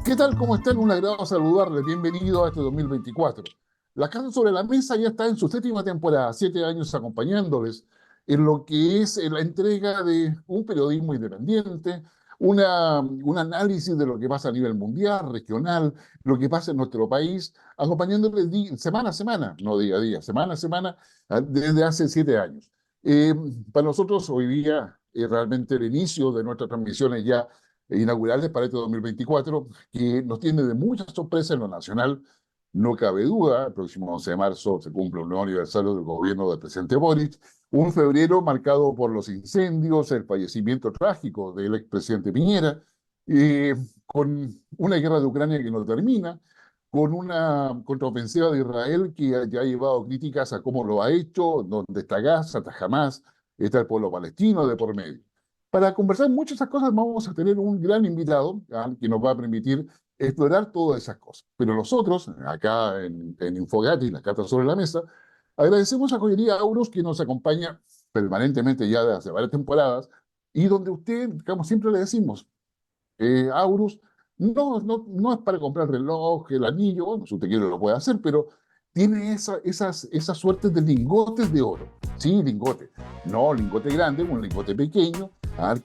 ¿Qué tal? ¿Cómo están? Un agrado saludarles. Bienvenido a este 2024. La Carta sobre la Mesa ya está en su séptima temporada, 7 años acompañándoles en lo que es la entrega de un periodismo independiente, un análisis de lo que pasa a nivel mundial, regional, lo que pasa en nuestro país, acompañándoles semana a semana, no día a día, semana a semana, desde hace 7 años. Eh, para nosotros hoy día es realmente el inicio de nuestras transmisiones ya inaugurales para este 2024, que nos tiene de muchas sorpresas en lo nacional. No cabe duda, el próximo 11 de marzo se cumple un nuevo aniversario del gobierno del presidente Boric, un febrero marcado por los incendios, el fallecimiento trágico del expresidente Piñera, eh, con una guerra de Ucrania que no termina, con una contraofensiva de Israel que ya ha llevado críticas a cómo lo ha hecho, dónde está Gaza, hasta Hamas, está el pueblo palestino de por medio. Para conversar muchas de esas cosas vamos a tener un gran invitado que nos va a permitir explorar todas esas cosas. Pero nosotros, acá en Infogati, las cartas sobre la mesa, agradecemos a Joyería Auros que nos acompaña permanentemente ya desde hace varias temporadas y donde usted, digamos, siempre le decimos, Aurus no es para comprar el reloj, el anillo, bueno, si usted quiere lo puede hacer, pero tiene esas suertes de lingotes de oro. Sí, lingote. No lingote grande, un lingote pequeño,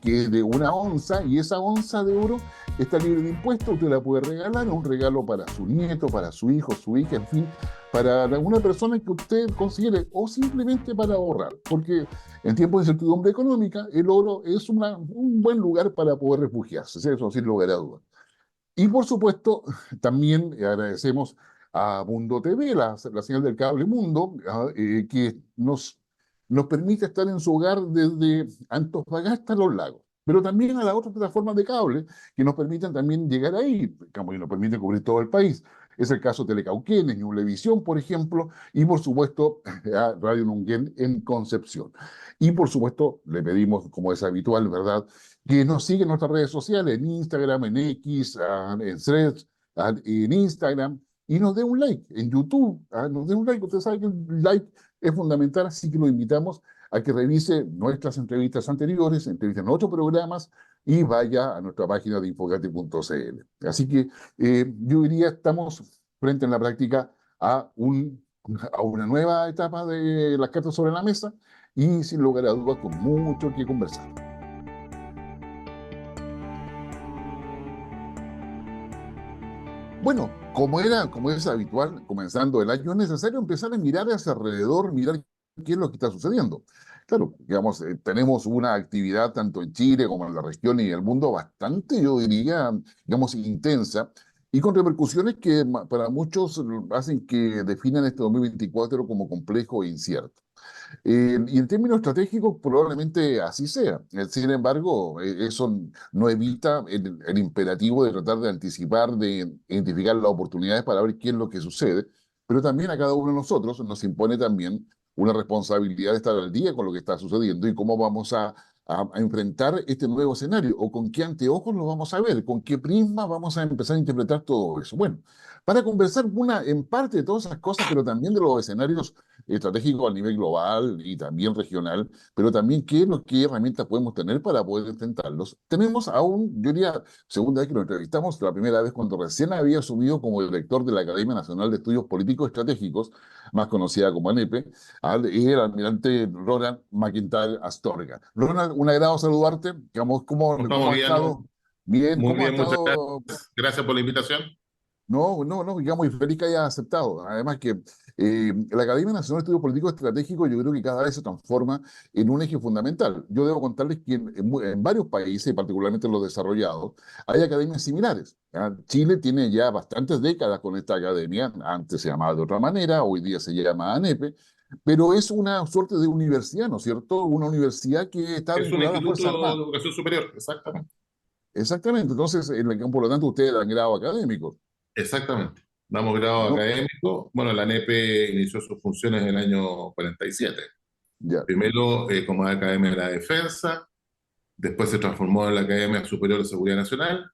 que es de 1 onza, y esa onza de oro está libre de impuestos, usted la puede regalar, es un regalo para su nieto, para su hijo, su hija, en fin, para alguna persona que usted considere, o simplemente para ahorrar, porque en tiempos de incertidumbre económica, el oro es un buen lugar para poder refugiarse, ¿sí? Eso sin lugar a dudas. Y por supuesto, también agradecemos a Mundo TV, la señal del cable Mundo, que nos permite estar en su hogar desde Antofagasta a Los Lagos. Pero también a las otras plataformas de cable que nos permiten también llegar ahí, como que nos permiten cubrir todo el país. Es el caso de Telecauquenes, Ñublevisión, por ejemplo, y por supuesto a Radio Nunquén en Concepción. Y por supuesto, le pedimos, como es habitual, ¿verdad?, que nos siga en nuestras redes sociales, en Instagram, en X, en Threads, en Instagram, y nos dé un like en YouTube. Nos dé un like. Usted sabe que el like es fundamental, así que lo invitamos a que revise nuestras entrevistas anteriores, entrevistas en otros programas, y vaya a nuestra página de infogate.cl. Así que yo diría, estamos frente en la práctica a una nueva etapa de las cartas sobre la mesa, y sin lugar a dudas con mucho que conversar. Bueno, como es habitual, comenzando el año, es necesario empezar a mirar hacia alrededor, mirar qué es lo que está sucediendo. Claro, digamos, tenemos una actividad tanto en Chile como en la región y en el mundo bastante, yo diría, digamos, intensa y con repercusiones que para muchos hacen que definan este 2024 como complejo e incierto. Y en términos estratégicos, probablemente así sea. Sin embargo, eso no evita el imperativo de tratar de anticipar, de identificar las oportunidades para ver qué es lo que sucede, pero también a cada uno de nosotros nos impone también una responsabilidad de estar al día con lo que está sucediendo y cómo vamos a enfrentar este nuevo escenario, o con qué anteojos lo vamos a ver, con qué prisma vamos a empezar a interpretar todo eso. Bueno, para conversar en parte de todas esas cosas, pero también de los escenarios estratégico a nivel global y también regional, pero también qué herramientas podemos tener para poder enfrentarlos. Tenemos aún, yo diría, segunda vez que lo entrevistamos, la primera vez cuando recién había asumido como director de la Academia Nacional de Estudios Políticos Estratégicos, más conocida como ANEPE, el almirante Ronald McIntyre Astorga. Ronald, un agrado saludarte. ¿Cómo ¿Cómo estamos ha bien? estado? Bien, Muy ¿cómo ha bien, muchas estado? gracias. Gracias por la invitación. No, digamos, y feliz que haya aceptado. Además que la Academia Nacional de Estudios Políticos Estratégicos yo creo que cada vez se transforma en un eje fundamental. Yo debo contarles que en varios países, particularmente en los desarrollados, hay academias similares. Chile tiene ya bastantes décadas con esta academia, antes se llamaba de otra manera, hoy día se llama ANEPE, pero es una suerte de universidad, ¿no es cierto? Una universidad que está Es un vinculada a las Fuerzas instituto Armadas. de educación superior, exactamente. Exactamente, entonces, por lo tanto, ustedes dan grado académico. Exactamente. Damos grado No, académico. Bueno, la ANEPE inició sus funciones en el año 47. ya. Primero como Academia de la Defensa, después se transformó en la Academia Superior de Seguridad Nacional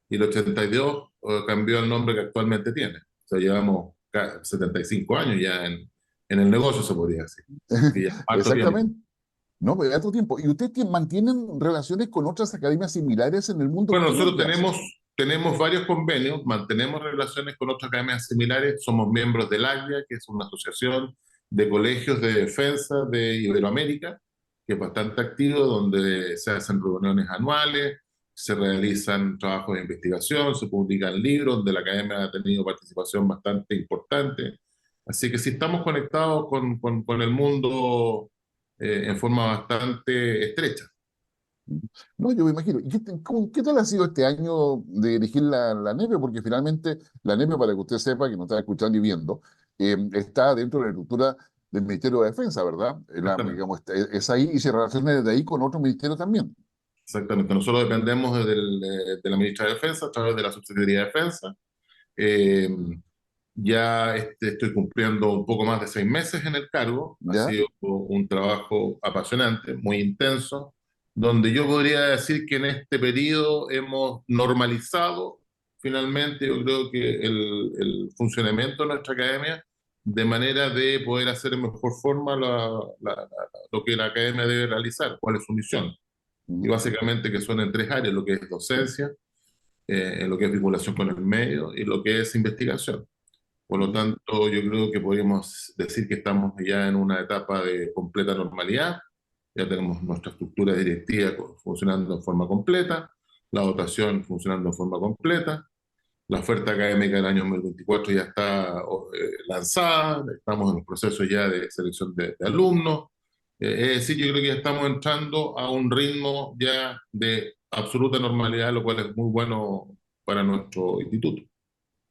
y el 82 cambió el nombre que actualmente tiene. O sea, llevamos 75 años ya en el negocio, se podría decir. Así que ya harto tiempo. Exactamente. No, pero tu tiempo. ¿Y ustedes mantienen relaciones con otras academias similares en el mundo? Bueno, ¿Qué es lo nosotros que tenemos hacen? tenemos varios convenios, mantenemos relaciones con otras academias similares, somos miembros del ACLIA, que es una asociación de colegios de defensa de Iberoamérica, que es bastante activo, donde se hacen reuniones anuales, se realizan trabajos de investigación, se publican libros, donde la academia ha tenido participación bastante importante. Así que sí estamos conectados con el mundo en forma bastante estrecha. No, yo me imagino. ¿Y qué tal ha sido este año de dirigir la NEPE? Porque finalmente la NEPE, para que usted sepa, que nos está escuchando y viendo, está dentro de la estructura del Ministerio de Defensa, ¿verdad? Exactamente. Digamos, es ahí y se relaciona desde ahí con otros ministerios también. Exactamente. Nosotros dependemos de la ministra de Defensa a través de la Subsecretaría de Defensa. Eh, ya estoy cumpliendo un poco más de 6 meses en el cargo. Ha ¿Ya? sido un trabajo apasionante, muy intenso, donde yo podría decir que en este periodo hemos normalizado finalmente, yo creo que el funcionamiento de nuestra academia de manera de poder hacer en mejor forma lo que la academia debe realizar, cuál es su misión. Y Ujú, básicamente que son en tres áreas, lo que es docencia, en lo que es vinculación con el medio y lo que es investigación. Por lo ujú, tanto, yo creo que podríamos decir que estamos ya en una etapa de completa normalidad. Ya tenemos nuestra estructura directiva funcionando en forma completa, la dotación funcionando en forma completa, la oferta académica del año 2024 ya está lanzada, estamos en los procesos ya de selección de alumnos. Es decir, yo creo que ya estamos entrando a un ritmo ya de absoluta normalidad, lo cual es muy bueno para nuestro instituto.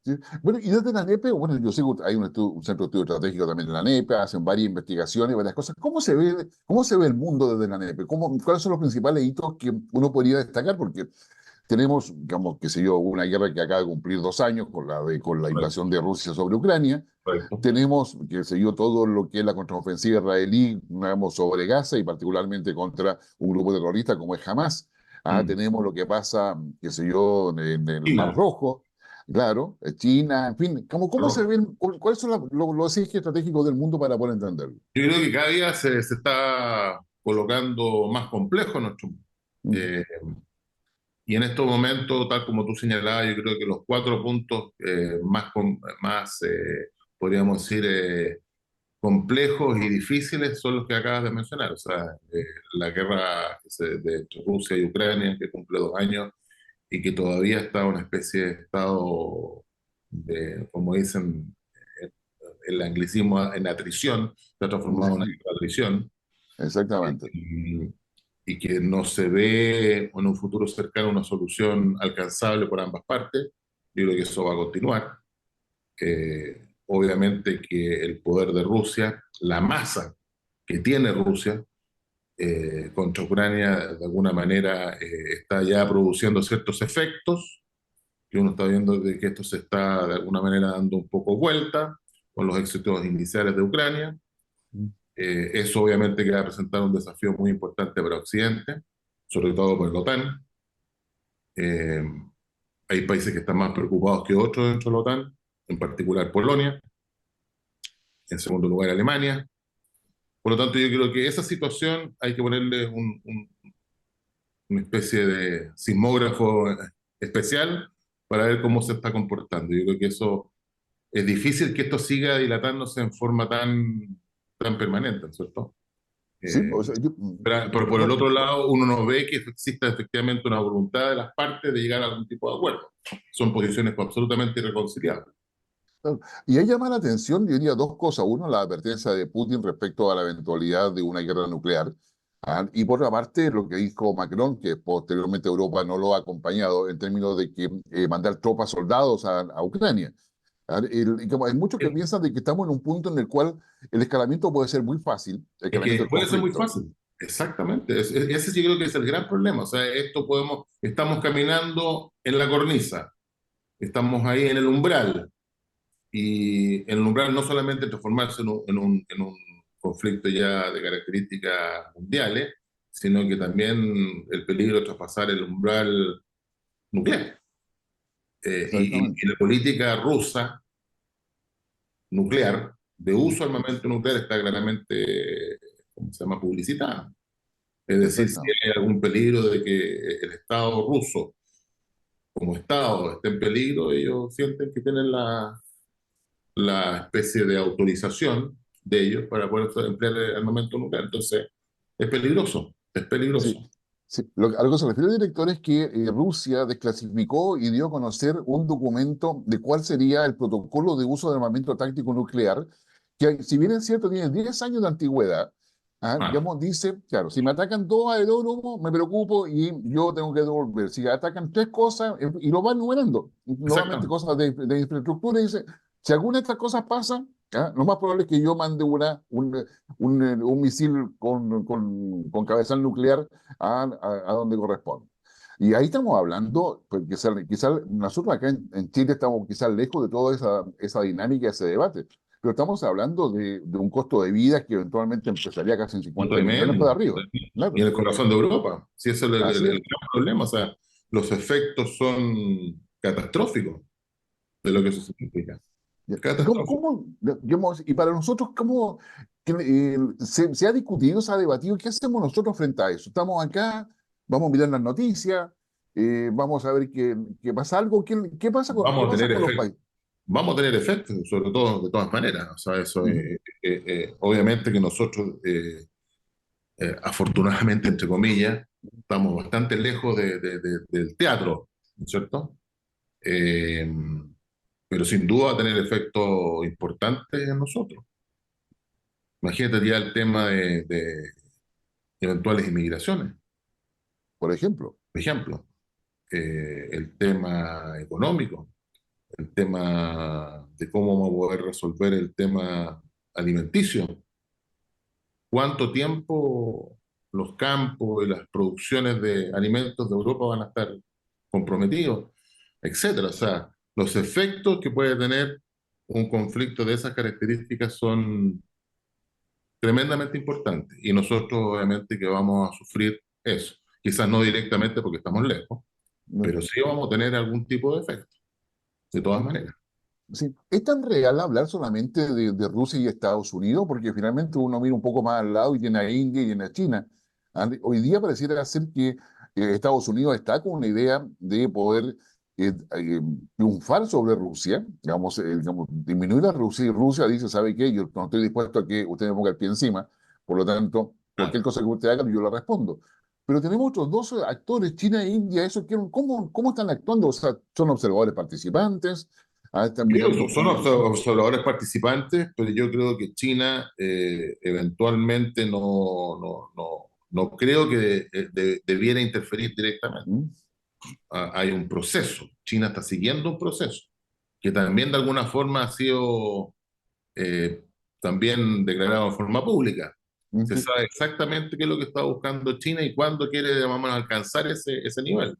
sí. Bueno, y desde la NEPE, bueno, yo sé que hay un centro de estudio estratégico también en la NEPE, hacen varias investigaciones, varias cosas. Cómo se ve el mundo desde la NEPE? ¿Cuáles son los principales hitos que uno podría destacar? Porque tenemos, digamos, qué sé yo, una guerra que acaba de cumplir 2 años con la Correcto, invasión de Rusia sobre Ucrania. correcto. Tenemos, qué sé yo, todo lo que es la contraofensiva israelí, digamos, sobre Gaza y particularmente contra un grupo terrorista como es Hamas. Mm. Tenemos lo que pasa, qué sé yo, en el Mar China, Rojo, claro, China, en fin. ¿Cómo se ¿no? ven, cuáles son los ejes estratégicos del mundo para poder entenderlo? Yo creo que cada día se está colocando más complejo nuestro mundo. Mm, Eh, y en estos momentos, tal como tú señalabas, yo creo que los cuatro puntos más podríamos decir, complejos y difíciles son los que acabas de mencionar. O sea, la guerra de entre Rusia y Ucrania, que cumple 2 años y que todavía está en una especie de estado de, como dicen el anglicismo, en atrición, se ha transformado en una sí, atrición, exactamente. y, y que no se ve en un futuro cercano una solución alcanzable por ambas partes. Yo creo que eso va a continuar. Obviamente que el poder de Rusia, la masa que tiene Rusia contra Ucrania, de alguna manera está ya produciendo ciertos efectos, que uno está viendo de que esto se está de alguna manera dando un poco vuelta con los éxitos iniciales de Ucrania. Eso obviamente que va a presentar un desafío muy importante para Occidente, sobre todo por la OTAN. Eh, Hay países que están más preocupados que otros dentro de la OTAN, en particular Polonia, en segundo lugar Alemania. Por lo tanto, yo creo que esa situación hay que ponerle una especie de sismógrafo especial para ver cómo se está comportando. Yo creo que eso es difícil que esto siga dilatándose en forma tan permanente, ¿cierto? Sí, Eh, o sea, pero por el otro lado, uno no ve que exista efectivamente una voluntad de las partes de llegar a algún tipo de acuerdo. Son posiciones absolutamente irreconciliables. claro. Y ahí llama la atención, yo diría dos cosas. Uno, la advertencia de Putin respecto a la eventualidad de una guerra nuclear. Y por otra parte, lo que dijo Macron, que posteriormente Europa no lo ha acompañado en términos de que mandar tropas, soldados a Ucrania. Y como hay muchos que piensan de que estamos en un punto en el cual el escalamiento puede ser muy fácil, el Es escalamiento que del puede ser muy conflicto. fácil. Exactamente. Ese yo creo que es el gran problema. O sea, estamos caminando en la cornisa, estamos ahí en el umbral, y en el umbral no solamente transformarse en un conflicto ya de características mundiales, sino que también el peligro de traspasar el umbral nuclear. Y Exactamente. la política rusa nuclear, de uso de armamento nuclear, está claramente, ¿cómo se llama?, publicitada. Es decir, si Exactamente. hay algún peligro de que el Estado ruso como Estado esté en peligro, ellos sienten que tienen la especie de autorización de ellos para poder emplear el armamento nuclear. Entonces, es peligroso, es Sí, peligroso. sí. A lo que se refiere el director es que Rusia desclasificó y dio a conocer un documento de cuál sería el protocolo de uso de armamento táctico nuclear, que si bien es cierto, tiene 10 años de antigüedad. Ah, Digamos, dice, claro, si me atacan dos aeródromos, me preocupo y yo tengo que devolver. Si atacan tres cosas, y lo va enumerando, nuevamente exactamente. cosas de infraestructura, y dice, si alguna de estas cosas pasa, lo más probable es que yo mande un misil con cabezal nuclear a donde corresponde. Y ahí estamos hablando, pues quizá nosotros acá en Chile estamos quizás lejos de toda esa dinámica, ese debate, pero estamos hablando de un costo de vida que eventualmente empezaría casi en No, 50 millones para tremendo, arriba. tremendo. Y Claro, en el corazón de Europa. Sí, ese es así el es. gran problema. O sea, los efectos son catastróficos de lo que eso significa. Ya. ¿Y Catastróficos. digamos, y para nosotros, se ha discutido, se ha debatido, qué hacemos nosotros frente a eso? Estamos acá, vamos a mirar las noticias, vamos a ver qué pasa algo, qué pasa qué Vamos a pasa tener con los efectos. países. Vamos a tener efectos, sobre todo, de todas maneras. O sea, eso Ujú. obviamente que nosotros, afortunadamente, entre comillas, estamos bastante lejos del teatro, ¿no es cierto? Eh, pero sin duda va a tener efectos importantes en nosotros. Imagínate ya el tema de eventuales inmigraciones, Por ejemplo, por ejemplo, el tema económico, el tema de cómo vamos a poder resolver el tema alimenticio. ¿Cuánto tiempo los campos y las producciones de alimentos de Europa van a estar comprometidos, etcétera? O sea, los efectos que puede tener un conflicto de esas características son tremendamente importantes y nosotros obviamente que vamos a sufrir eso. Quizás no directamente porque estamos lejos, no, pero sí vamos a tener algún tipo de efecto, de todas maneras. sí. ¿Es tan real hablar solamente de Rusia y Estados Unidos? Porque finalmente uno mira un poco más al lado y tiene a India y tiene a China. Hoy día pareciera ser que Estados Unidos está con una idea de poder triunfar sobre Rusia, digamos, disminuir a Rusia, y Rusia dice, ¿sabe qué? Yo no estoy dispuesto a que usted me ponga el pie encima, por lo tanto, Claro. cualquier cosa que usted haga, yo la respondo. Pero tenemos otros dos actores, China e India, ¿cómo están actuando? O sea, ¿son observadores participantes? Están Yo mirando creo que son cómo. observadores participantes, pero yo creo que China eventualmente no creo que debiera interferir directamente. ¿Mm? Hay un proceso, China está siguiendo un proceso, que también de alguna forma ha sido eh, también declarado en forma pública. Se Ujú, sabe exactamente qué es lo que está buscando China y cuándo quiere, digamos, alcanzar ese nivel.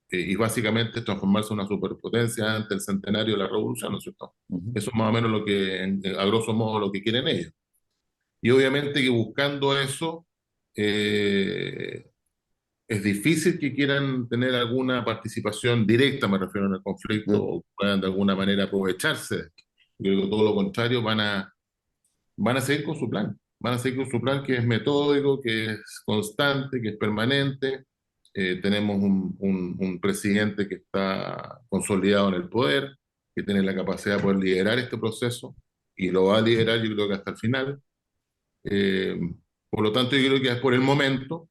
Y básicamente transformarse en una superpotencia ante el centenario de la revolución, ¿no es cierto? ujú. Eso es más o menos lo que, a grosso modo, lo que quieren ellos. Y obviamente que buscando eso, eh, es difícil que quieran tener alguna participación directa, me refiero, en el conflicto, Ya, o puedan de alguna manera aprovecharse. Yo creo que todo lo contrario, van a seguir con su plan. Van a seguir con su plan que es metódico, que es constante, que es permanente. Tenemos un presidente que está consolidado en el poder, que tiene la capacidad de poder liderar este proceso y lo va a liderar yo creo que hasta el final. Eh, por lo tanto, yo creo que por el momento,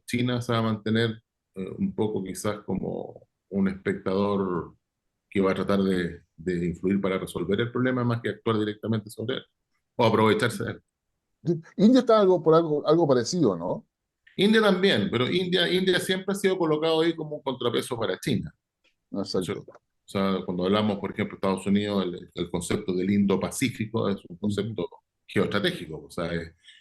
China se va a mantener un poco quizás como un espectador que va a tratar de influir para resolver el problema más que actuar directamente sobre él o aprovecharse de él. sí. India está algo parecido, ¿no? India también, pero India siempre ha sido colocado ahí como un contrapeso para China, ¿no es Exacto. cierto? O sea, cuando hablamos, por ejemplo, de Estados Unidos, el concepto del Indo-Pacífico es un Ujú, concepto geoestratégico, o sea,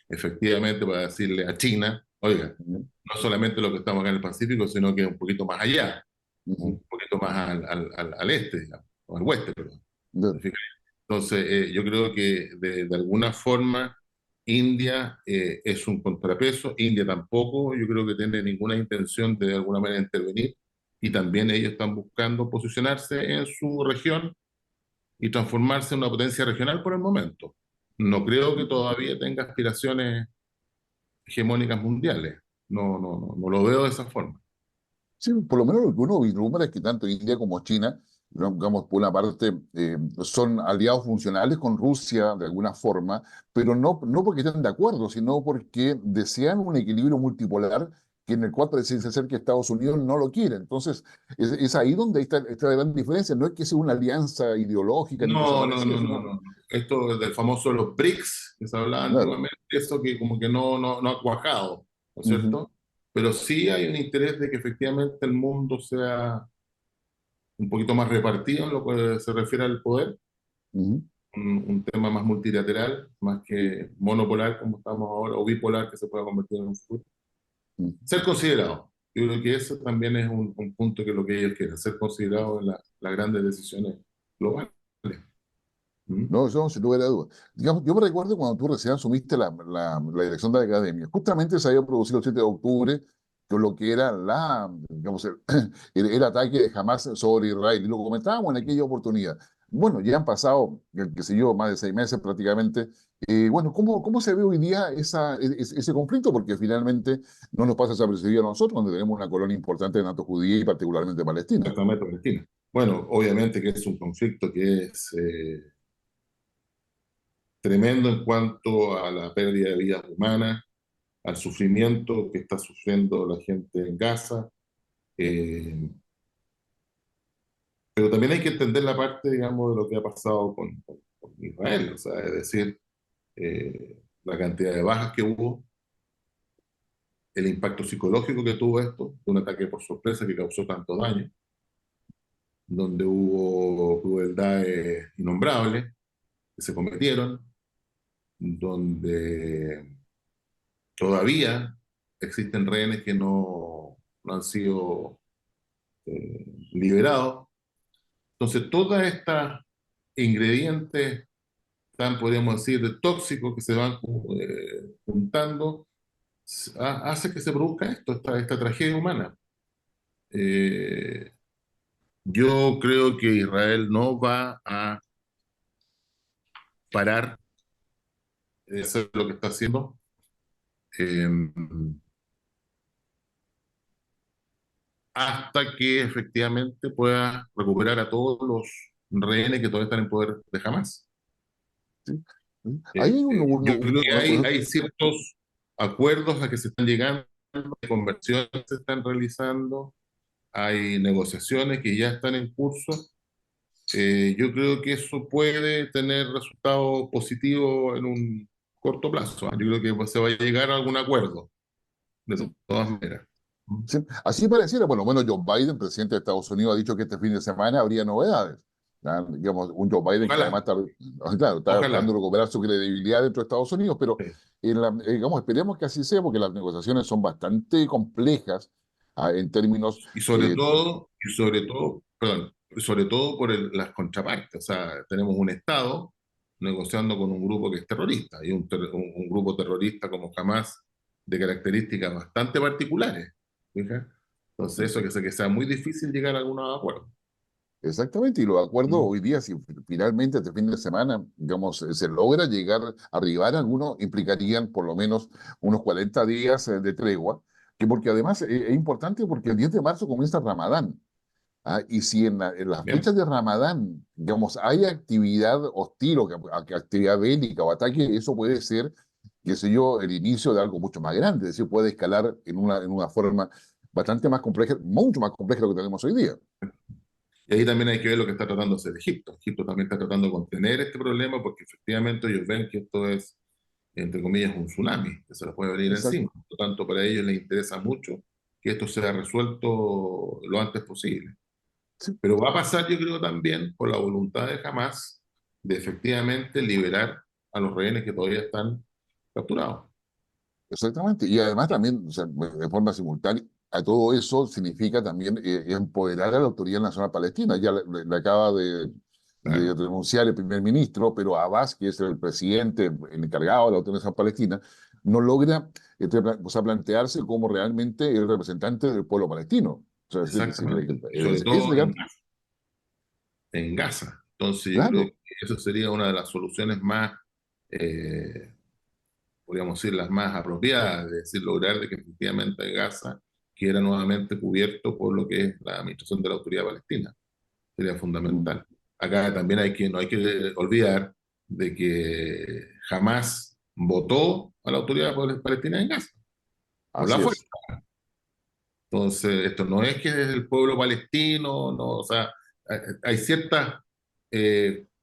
efectivamente para decirle a China, oiga, ujú, no solamente lo que estamos acá en el Pacífico, sino que un poquito más allá, ujú. un poquito más al este, digamos, o al oeste, perdón. Ya, ¿Te fijas? Entonces, yo creo que de alguna forma India es un contrapeso, India tampoco, yo creo que tiene ninguna intención de alguna manera intervenir y también ellos están buscando posicionarse en su región y transformarse en una potencia regional por el momento. No creo que todavía tenga aspiraciones hegemónicas mundiales, no lo veo de esa forma. Sí, por lo menos lo que uno vislumbra es que tanto India como China, digamos, por una parte, son aliados funcionales con Rusia de alguna forma, pero no porque estén de acuerdo, sino porque desean un equilibrio multipolar que en el cual parece ser que Estados Unidos no lo quiere. Entonces, es ahí donde está la gran diferencia. No es que sea una alianza ideológica ni cosa No, no, parecida, no, no, sino, no. Esto del famoso los BRICS, que se hablaba claro. antiguamente, eso que como que no ha cuajado, ¿no es Ujú, cierto? Pero sí hay un interés de que efectivamente el mundo sea un poquito más repartido en lo que se refiere al poder, ujú, un tema más multilateral, más que monopolar como estamos ahora, o bipolar que se pueda convertir en un futuro. ujú. Ser considerado. Yo creo que eso también es un punto que es lo que ellos quieren, ser considerados en las grandes decisiones globales. ¿Mm? No, eso sin lugar a dudas. Digamos, yo me recuerdo cuando tú recién asumiste la dirección de la academia. Justamente se había producido el 7 de octubre con lo que era digamos, el ataque de Hamas sobre Israel. Y lo comentábamos en aquella oportunidad. Bueno, ya han pasado, qué sé yo, más de 6 meses prácticamente. Bueno, ¿cómo se ve hoy día ese conflicto? Porque finalmente no nos pasa desapercibido a nosotros, donde tenemos una colonia importante de nato judía y particularmente palestina. Exactamente, Palestina. Bueno, obviamente que es un conflicto que es tremendo en cuanto a la pérdida de vidas humanas, al sufrimiento que está sufriendo la gente en Gaza, eh, pero también hay que entender la parte, digamos, de lo que ha pasado con Israel, o sea, es decir, la cantidad de bajas que hubo, el impacto psicológico que tuvo esto, de un ataque por sorpresa que causó tanto daño, donde hubo crueldades innombrables que se cometieron, donde todavía existen rehenes que no han sido liberados. Entonces, todas estas ingredientes tan, podríamos decir, tóxicos que se van juntando, hace que se produzca esta tragedia humana. Eh, yo creo que Israel no va a parar de hacer lo que está haciendo eh, hasta que efectivamente pueda recuperar a todos los rehenes que todavía están en poder de Hamas. ¿Sí? ¿Sí? Ahí Yo creo que hay ciertos acuerdos a que se están llegando, conversiones se están realizando, hay negociaciones que ya están en curso. Yo creo que eso puede tener resultados positivos en un corto plazo. Yo creo que pues, se va a llegar a algún acuerdo, de todas maneras. sí, así pareciera, bueno, Joe Biden, presidente de Estados Unidos, ha dicho que este fin de semana habría novedades. ¿Ya? Digamos, un Joe Biden que además Ojalá, claro, está buscando ojalá. recuperar su credibilidad dentro de Estados Unidos, pero Sí. digamos, esperemos que así sea, porque las negociaciones son bastante complejas en términos, Perdón, sobre todo por las contrapartes. O sea, tenemos un Estado negociando con un grupo que es terrorista, y un grupo terrorista como Hamas de características bastante particulares. ¿Fija? Entonces, eso que hace que sea muy difícil llegar a algún acuerdo. exactamente, y los acuerdos ¿Mm? hoy día, si finalmente este fin de semana, digamos, se logra arribar a algunos, implicarían por lo menos unos 40 días de tregua, que porque además es importante porque el 10 de marzo comienza Ramadán. Y si en las ¿Bien? fechas de Ramadán, digamos, hay actividad hostil o actividad bélica o ataque, eso puede ser, qué sé yo, el inicio de algo mucho más grande, es decir, puede escalar en una forma bastante más compleja, mucho más compleja de lo que tenemos hoy día. Y ahí también hay que ver lo que está tratando de hacer Egipto. Egipto también está tratando de contener este problema porque efectivamente ellos ven que esto es, entre comillas, un tsunami que se les puede venir Exacto. encima. Por lo tanto, para ellos les interesa mucho que esto sea resuelto lo antes posible. Sí, Pero va a pasar, yo creo, también por la voluntad de Hamas de efectivamente liberar a los rehenes que todavía están capturados. exactamente. Y además también, o sea, de forma simultánea, a todo eso significa también empoderar a la Autoridad Nacional Palestina. Ya le acaba de Claro, renunciar el primer ministro, pero Abbas, que es el presidente, el encargado de la Autoridad Nacional Palestina, no logra o sea, plantearse como realmente el representante del pueblo palestino. O sea, exactamente. Y sobre es todo legal, en Gaza. Entonces yo creo claro, que eso sería una de las soluciones más, eh, podríamos decir, las más apropiadas, es decir, lograr de que efectivamente Gaza queda nuevamente cubierto por lo que es la administración de la autoridad palestina. Sería Mm. fundamental. Acá también no hay que olvidar de que jamás votó a la autoridad palestina en Gaza, por la Así fuerza. es. Entonces, esto no es que es el pueblo palestino, no, o sea, hay ciertas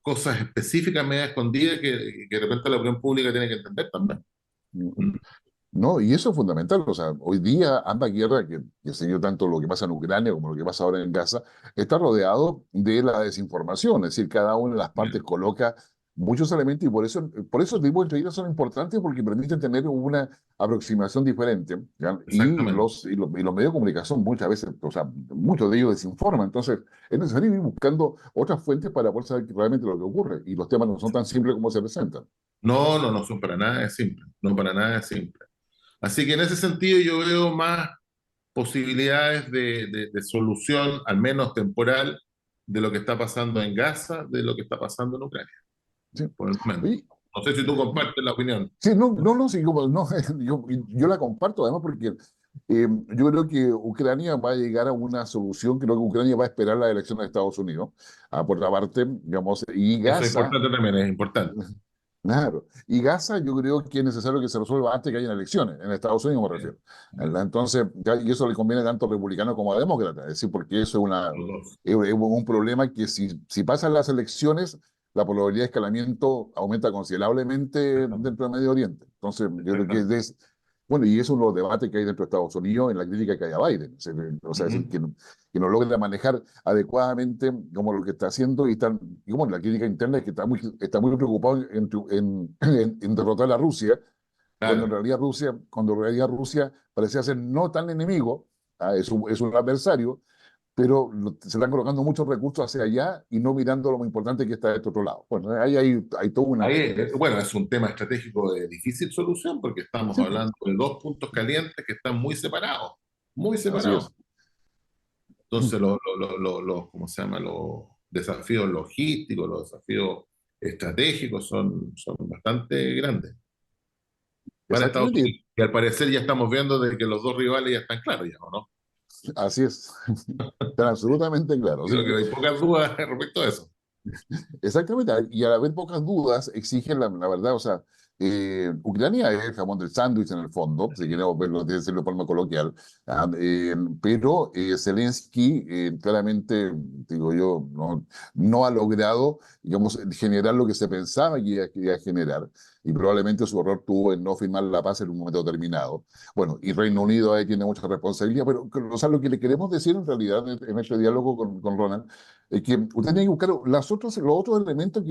cosas específicas medio escondidas que de repente la opinión pública tiene que entender también. Mm. Mm. No, y eso es fundamental. O sea, hoy día ambas guerras, que se dio tanto lo que pasa en Ucrania como lo que pasa ahora en Gaza, está rodeado de la desinformación. Es decir, cada una de las partes coloca muchos elementos y por eso el tipo de entrevistas son importantes porque permiten tener una aproximación diferente. ¿Ya? Exactamente. Y los medios de comunicación muchas veces, o sea, muchos de ellos desinforman. Entonces, es necesario ir buscando otras fuentes para poder saber realmente lo que ocurre. Y los temas no son tan simples como se presentan. No, no, no son para nada simples, no para nada simples. Así que en ese sentido yo veo más posibilidades de solución, al menos temporal, de lo que está pasando en Gaza, de lo que está pasando en Ucrania, ¿Sí? por el momento. Oye, No sé si tú compartes la opinión. sí, no, sí, no, yo la comparto además porque yo creo que Ucrania va a llegar a una solución, creo que Ucrania va a esperar la elección de Estados Unidos, por la parte, digamos, y Eso es Gaza, importante también, es importante. claro, y Gaza yo creo que es necesario que se resuelva antes que haya elecciones, en Estados Unidos me Bien, refiero. bien. Entonces, y eso le conviene tanto a republicanos como a demócratas, es decir, porque eso Los dos. es un problema que si pasan las elecciones, la probabilidad de escalamiento aumenta considerablemente Exactamente. dentro del Medio Oriente. Entonces, yo creo que Exactamente. bueno, y eso es uno de los debates que hay dentro de Estados Unidos en la crítica que hay a Biden. O sea, es decir, Ujú. que no logra manejar adecuadamente como lo que está haciendo y bueno, la crítica interna es que está muy preocupado en derrotar a Rusia, Claro. cuando en realidad Rusia parecía ser no tan enemigo, es un adversario, pero se están colocando muchos recursos hacia allá y no mirando lo muy importante que está de este otro lado. Bueno, ahí hay toda una... Ahí, bueno, es un tema estratégico de difícil solución porque estamos Sí, pues, hablando de dos puntos calientes que están muy separados, muy así separados. es. Entonces, ¿cómo se llama? Los desafíos logísticos, los desafíos estratégicos son bastante grandes para Estados Exactamente, Unidos. Y al parecer ya estamos viendo de que los dos rivales ya están claros, ya, ¿o no? así es. Están absolutamente claro. Así Creo que, que hay pocas dudas respecto a eso. exactamente, y al haber pocas dudas, exigen la verdad, o sea, Ucrania es el jamón del sándwich en el fondo, si queremos verlo, de decirlo de forma coloquial, pero Zelensky claramente, digo yo, no ha logrado, digamos, generar lo que se pensaba que iba a generar, y probablemente su error tuvo en no firmar la paz en un momento determinado. Bueno, y Reino Unido ahí tiene mucha responsabilidad, pero o sea, lo que le queremos decir en realidad en este diálogo con Ronald que usted tiene que buscar los otros elementos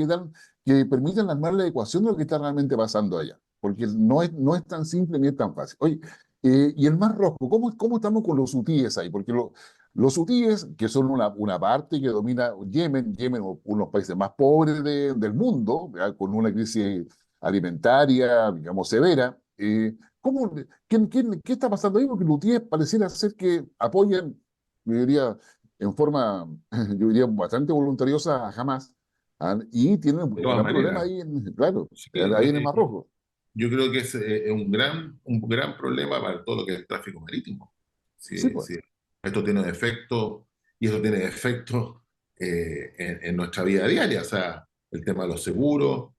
que permitan armar la ecuación de lo que está realmente pasando allá, porque no es tan simple ni es tan fácil. Oye, y el Mar Rojo, ¿cómo estamos con los hutíes ahí? Porque los hutíes, que son una parte que domina Yemen, uno de los países más pobres del mundo, ¿verdad? Con una crisis alimentaria, digamos, severa, ¿qué está pasando ahí? Porque los hutíes pareciera ser que apoyan, yo diría, en forma, yo diría, bastante voluntariosa a Hamas, y tienen De un todas gran problema maneras, ahí, claro, sí, ahí en el Mar Rojo. yo creo que es un gran problema para todo lo que es el tráfico marítimo. Sí, Sí, pues. sí. Esto tiene efecto y eso tiene efecto en nuestra vida diaria, o sea, el tema de los seguros,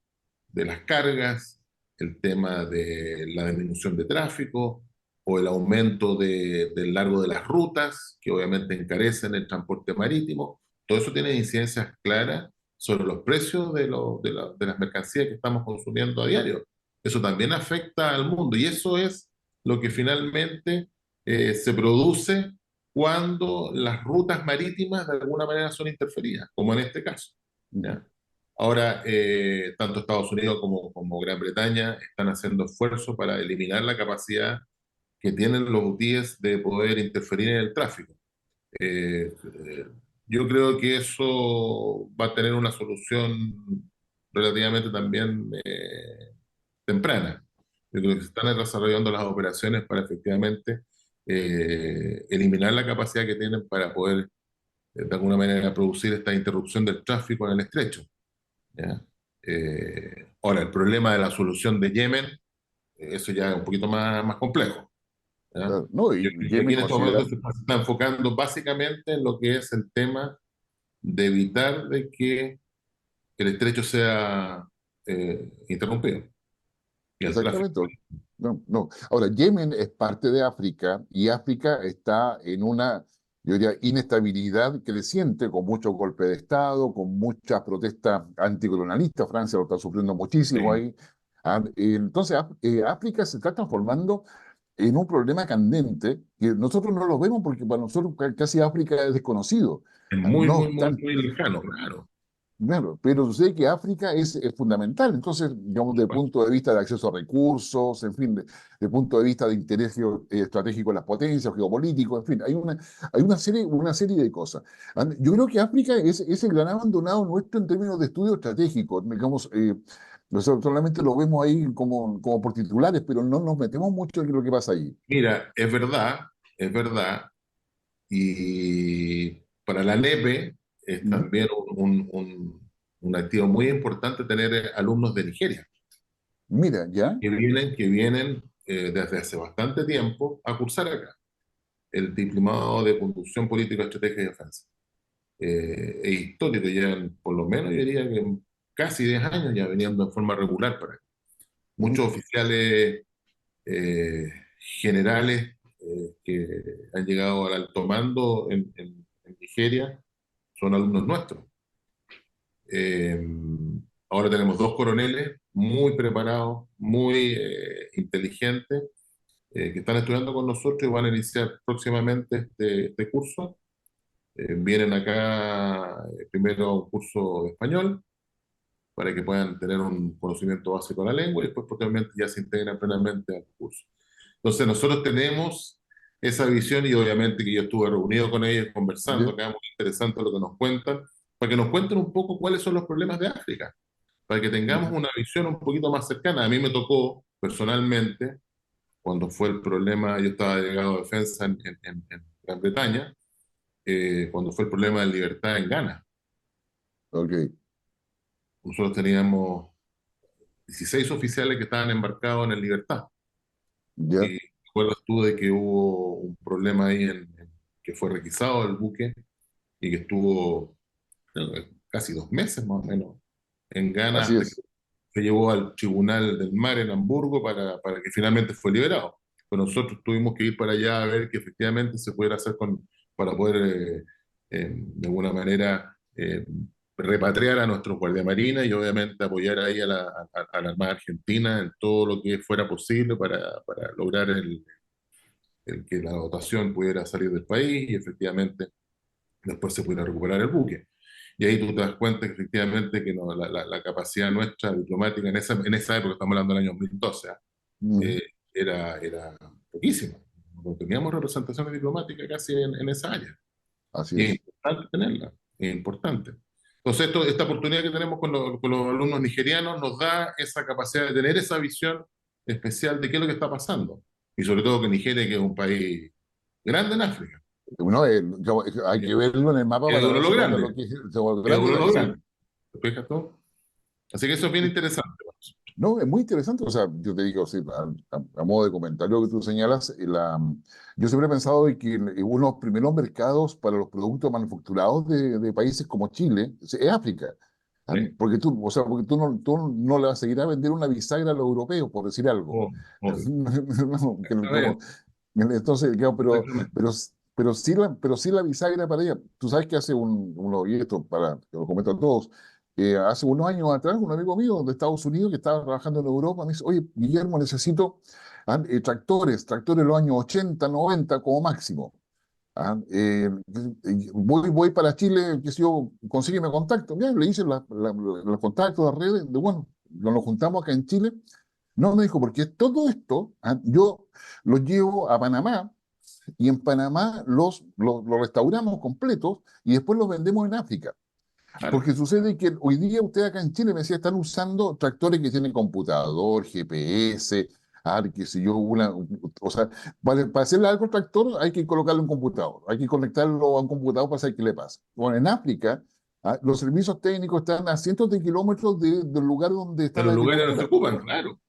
de las cargas, el tema de la disminución de tráfico o el aumento del largo de las rutas, que obviamente encarecen el transporte marítimo. Todo eso tiene incidencias claras sobre los precios de las mercancías que estamos consumiendo a diario. Eso también afecta al mundo y eso es lo que finalmente se produce cuando las rutas marítimas de alguna manera son interferidas, como en este caso. ¿Ya? Ahora, tanto Estados Unidos como Gran Bretaña están haciendo esfuerzos para eliminar la capacidad que tienen los hutíes de poder interferir en el tráfico. Eh, yo creo que eso va a tener una solución relativamente también temprana. Yo creo que se están desarrollando las operaciones para efectivamente eliminar la capacidad que tienen para poder, de alguna manera, producir esta interrupción del tráfico en el estrecho. ¿Ya? Ahora, el problema de la solución de Yemen, eso ya es un poquito más complejo. ¿ya? No, Y aquí Yemen en estos momentos considera, se está enfocando básicamente en lo que es el tema de evitar de que el estrecho sea interrumpido y el tráfico. exactamente. No, no. Ahora, Yemen es parte de África y África está en una, yo diría, inestabilidad creciente, con muchos golpes de Estado, con muchas protestas anticolonialistas. Francia lo está sufriendo muchísimo Sí, ahí. Entonces, África se está transformando en un problema candente que nosotros no lo vemos porque para nosotros casi África es desconocido. es muy, No muy, muy, obstante, muy lejano, claro. claro, pero sucede que África es fundamental. Entonces, digamos, desde el punto de vista de acceso a recursos, en fin, de punto de vista de interés estratégico de las potencias, geopolítico, en fin, hay una serie de cosas. Yo creo que África es el gran abandonado nuestro en términos de estudio estratégico. Digamos, nosotros solamente lo vemos ahí como por titulares, pero no nos metemos mucho en lo que pasa allí. Mira, es verdad, y para la NEPE es ¿Mm? también un activo muy importante tener alumnos de Nigeria, Mira, ¿ya? que vienen desde hace bastante tiempo a cursar acá el diplomado de conducción política, estrategia y defensa. Es histórico, llevan por lo menos, yo diría que casi 10 años ya viniendo en forma regular para acá. ¿Mm? Muchos oficiales eh, generales que han llegado al alto mando en Nigeria son alumnos nuestros. Eh, Ahora tenemos dos coroneles muy preparados, muy inteligentes, que están estudiando con nosotros y van a iniciar próximamente este curso. Vienen acá primero un curso de español para que puedan tener un conocimiento básico de la lengua y después posteriormente ya se integran plenamente al curso. Entonces nosotros tenemos esa visión y obviamente que yo estuve reunido con ellos conversando, ¿Ya? acá muy interesante lo que nos cuentan, para que nos cuenten un poco cuáles son los problemas de África, para que tengamos ¿Ya? una visión un poquito más cercana. A mí me tocó personalmente, cuando fue el problema, yo estaba delegado de defensa en Gran Bretaña, cuando fue el problema de libertad en Ghana. Ok, Nosotros teníamos 16 oficiales que estaban embarcados en el Libertad. ya, Y recuerdas tú de que hubo un problema ahí que fue requisado el buque y que estuvo casi 2 meses más o menos en Ghana así hasta que es. se llevó al Tribunal del Mar en Hamburgo para que finalmente fue liberado. Pero nosotros tuvimos que ir para allá a ver que efectivamente se pudiera hacer para poder, de alguna manera, repatriar a nuestros guardiamarinas y obviamente apoyar ahí a la Armada Argentina en todo lo que fuera posible para lograr el que la dotación pudiera salir del país y efectivamente después se pudiera recuperar el buque. Y ahí tú te das cuenta que efectivamente que no, la capacidad nuestra diplomática en esa época, estamos hablando del año 2012, Mm, eh, era poquísima. No teníamos representaciones diplomáticas casi en esa área. así Y es es. importante tenerla, es importante. Entonces, esta oportunidad que tenemos con los alumnos nigerianos nos da esa capacidad de tener esa visión especial de qué es lo que está pasando. Y sobre todo que Nigeria, que es un país grande en África, Uno, hay que verlo en el mapa es para uno de los darse cuenta de lo grandes, que es lo es grande uno de de la los misma. grandes. ¿Te fijas tú? Así que eso es bien interesante. No, es muy interesante. O sea, yo te digo, sí, a modo de comentario que tú señalas, yo siempre he pensado de que uno de los primeros mercados para los productos manufacturados de países como Chile es África. Sí. Porque tú, o sea, porque tú no le vas a seguir a vender una bisagra a los europeos, por decir algo. Oh, obvio. No, Exactamente. entonces, claro, Exactamente. pero sí la bisagra para ella. Tú sabes que hace y esto para que lo comento a todos, hace unos años atrás, un amigo mío de Estados Unidos que estaba trabajando en Europa me dice, oye, Guillermo, necesito tractores de los años 80 90 como máximo. Voy para Chile, que si yo, consígueme contacto. Ya, le hice los contactos, las redes, bueno, nos juntamos acá en Chile. No, me dijo, porque todo esto yo los llevo a Panamá y en Panamá los restauramos completos y después los vendemos en África. Claro. Porque sucede que hoy día usted acá en Chile me decía, están usando tractores que tienen computador, GPS, qué sé yo, o sea, para hacerle algo al tractor hay que colocarlo en un computador, hay que conectarlo a un computador para saber qué le pasa. Bueno, en África, los servicios técnicos están a cientos de kilómetros del lugar donde De está la los lugares donde se agricultura. ocupan, claro.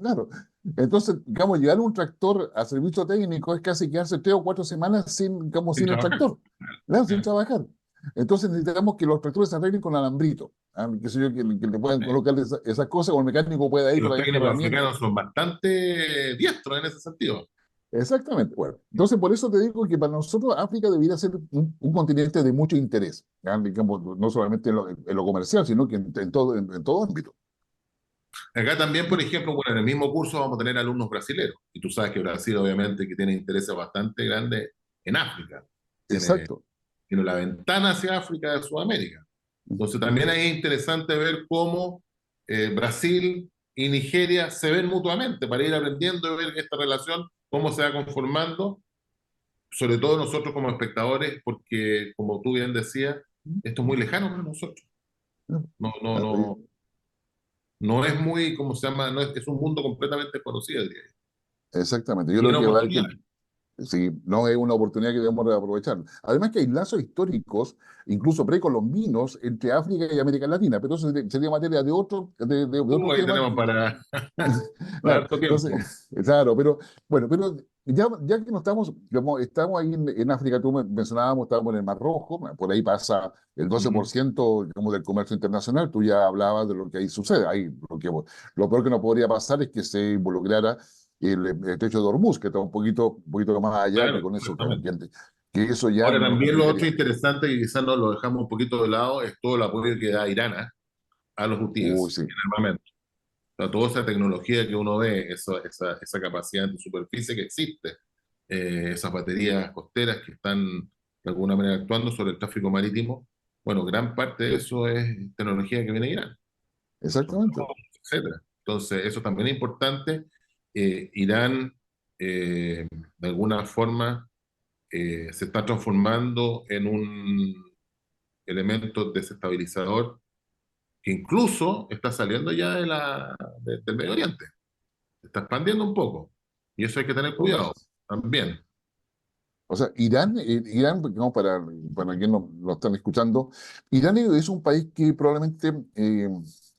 Claro. Entonces, digamos, llevar un tractor a servicio técnico es casi quedarse 3 o 4 semanas sin, digamos, sin sin el trabajar. tractor, ¿verdad? Sin ¿Eh? trabajar. Entonces necesitamos que los tractores se arreglen con alambrito, ¿ah? Qué sé yo, que le puedan colocar esas cosas, o el mecánico pueda Y ir con los la vieja técnicos herramienta. africanos son bastante diestros en ese sentido. Exactamente. Bueno, entonces por eso te digo que para nosotros África debería ser un continente de mucho interés, ¿ah? Digamos, no solamente en lo comercial, sino que en todo ámbito. Acá también, por ejemplo, bueno, en el mismo curso vamos a tener alumnos brasileños. Y tú sabes que Brasil, obviamente, que tiene intereses bastante grandes en África. Tiene, Exacto. tiene la ventana hacia África de Sudamérica. Entonces, también ahí es interesante ver cómo Brasil y Nigeria se ven mutuamente para ir aprendiendo y ver esta relación, cómo se va conformando, sobre todo nosotros como espectadores, porque, como tú bien decías, esto es muy lejano para nosotros. No, no, Ah, no, no es muy, ¿cómo se llama? No es, es un mundo completamente desconocido, diría yo. exactamente. Yo Y creo tiene que va a haber que oportunidades. sí, no es una oportunidad que debemos de aprovechar. Además que hay lazos históricos, incluso precolombinos, entre África y América Latina, pero eso sería materia de otro Ahí tema. tenemos para Claro, harto tiempo. entonces, claro, pero bueno, pero ya que no estamos, digamos, estamos ahí en África, tú mencionábamos, estábamos en el Mar Rojo, por ahí pasa el Ujú. 12% digamos, del comercio internacional, tú ya hablabas de lo que ahí sucede, ahí lo peor que no podría pasar es que se involucrara el estrecho de Hormuz, que está un poquito más allá, que Claro, con eso, exactamente. que eso ya Ahora nos también lo otro complicaría. interesante, que quizás no lo dejamos un poquito de lado, es todo el apoyo que da Irán a los Uy, hutíes sí, en armamento. O sea, toda esa tecnología que uno ve, esa capacidad de superficie que existe, esas baterías costeras que están de alguna manera actuando sobre el tráfico marítimo, bueno, gran parte de eso es tecnología que viene de Irán, son exactamente, drones, etcétera. Entonces, eso también es importante. Irán, de alguna forma, se está transformando en un elemento desestabilizador que incluso está saliendo ya del Medio Oriente, se está expandiendo un poco. Y eso hay que tener cuidado también. o sea, Irán, digamos, para quienes lo están escuchando, Irán es un país que probablemente,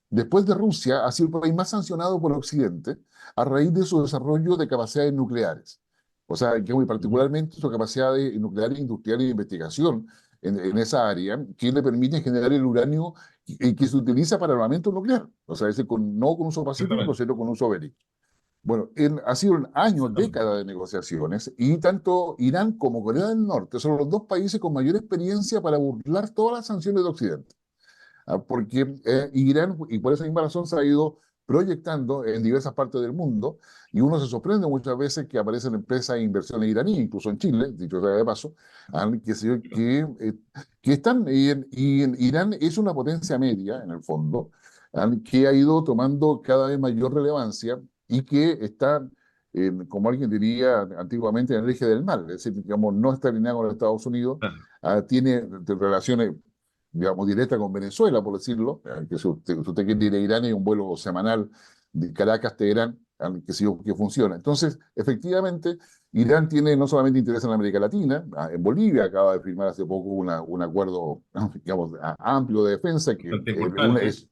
después de Rusia, ha sido el país más sancionado por Occidente a raíz de su desarrollo de capacidades nucleares. O sea, que muy Ujú. particularmente su capacidad de nuclear industrial y de investigación en esa área, que le permite generar el uranio que se utiliza para armamento nuclear. O sea, no con uso pacífico, Exactamente. sino con uso bélico. Bueno, ha sido años, Exactamente. décadas de negociaciones y tanto Irán como Corea del Norte son los dos países con mayor experiencia para burlar todas las sanciones de Occidente. Porque Irán, y por esa misma razón, se ha ido proyectando en diversas partes del mundo y uno se sorprende muchas veces que aparecen empresas de inversiones iraníes, incluso en Chile, dicho sea de paso, que, sé yo, que están, y Irán es una potencia media, en el fondo, que ha ido tomando cada vez mayor relevancia y que está, como alguien diría antiguamente, en el eje del mal, es decir, digamos, no está alineado con los Estados Unidos, tiene relaciones, digamos, directas con Venezuela, por decirlo, que si usted quiere ir a Irán hay un vuelo semanal de Caracas-Teherán, que funciona. Entonces, efectivamente, Irán tiene no solamente interés en América Latina, en Bolivia acaba de firmar hace poco un acuerdo, digamos, amplio de defensa, que Bastante importante. es,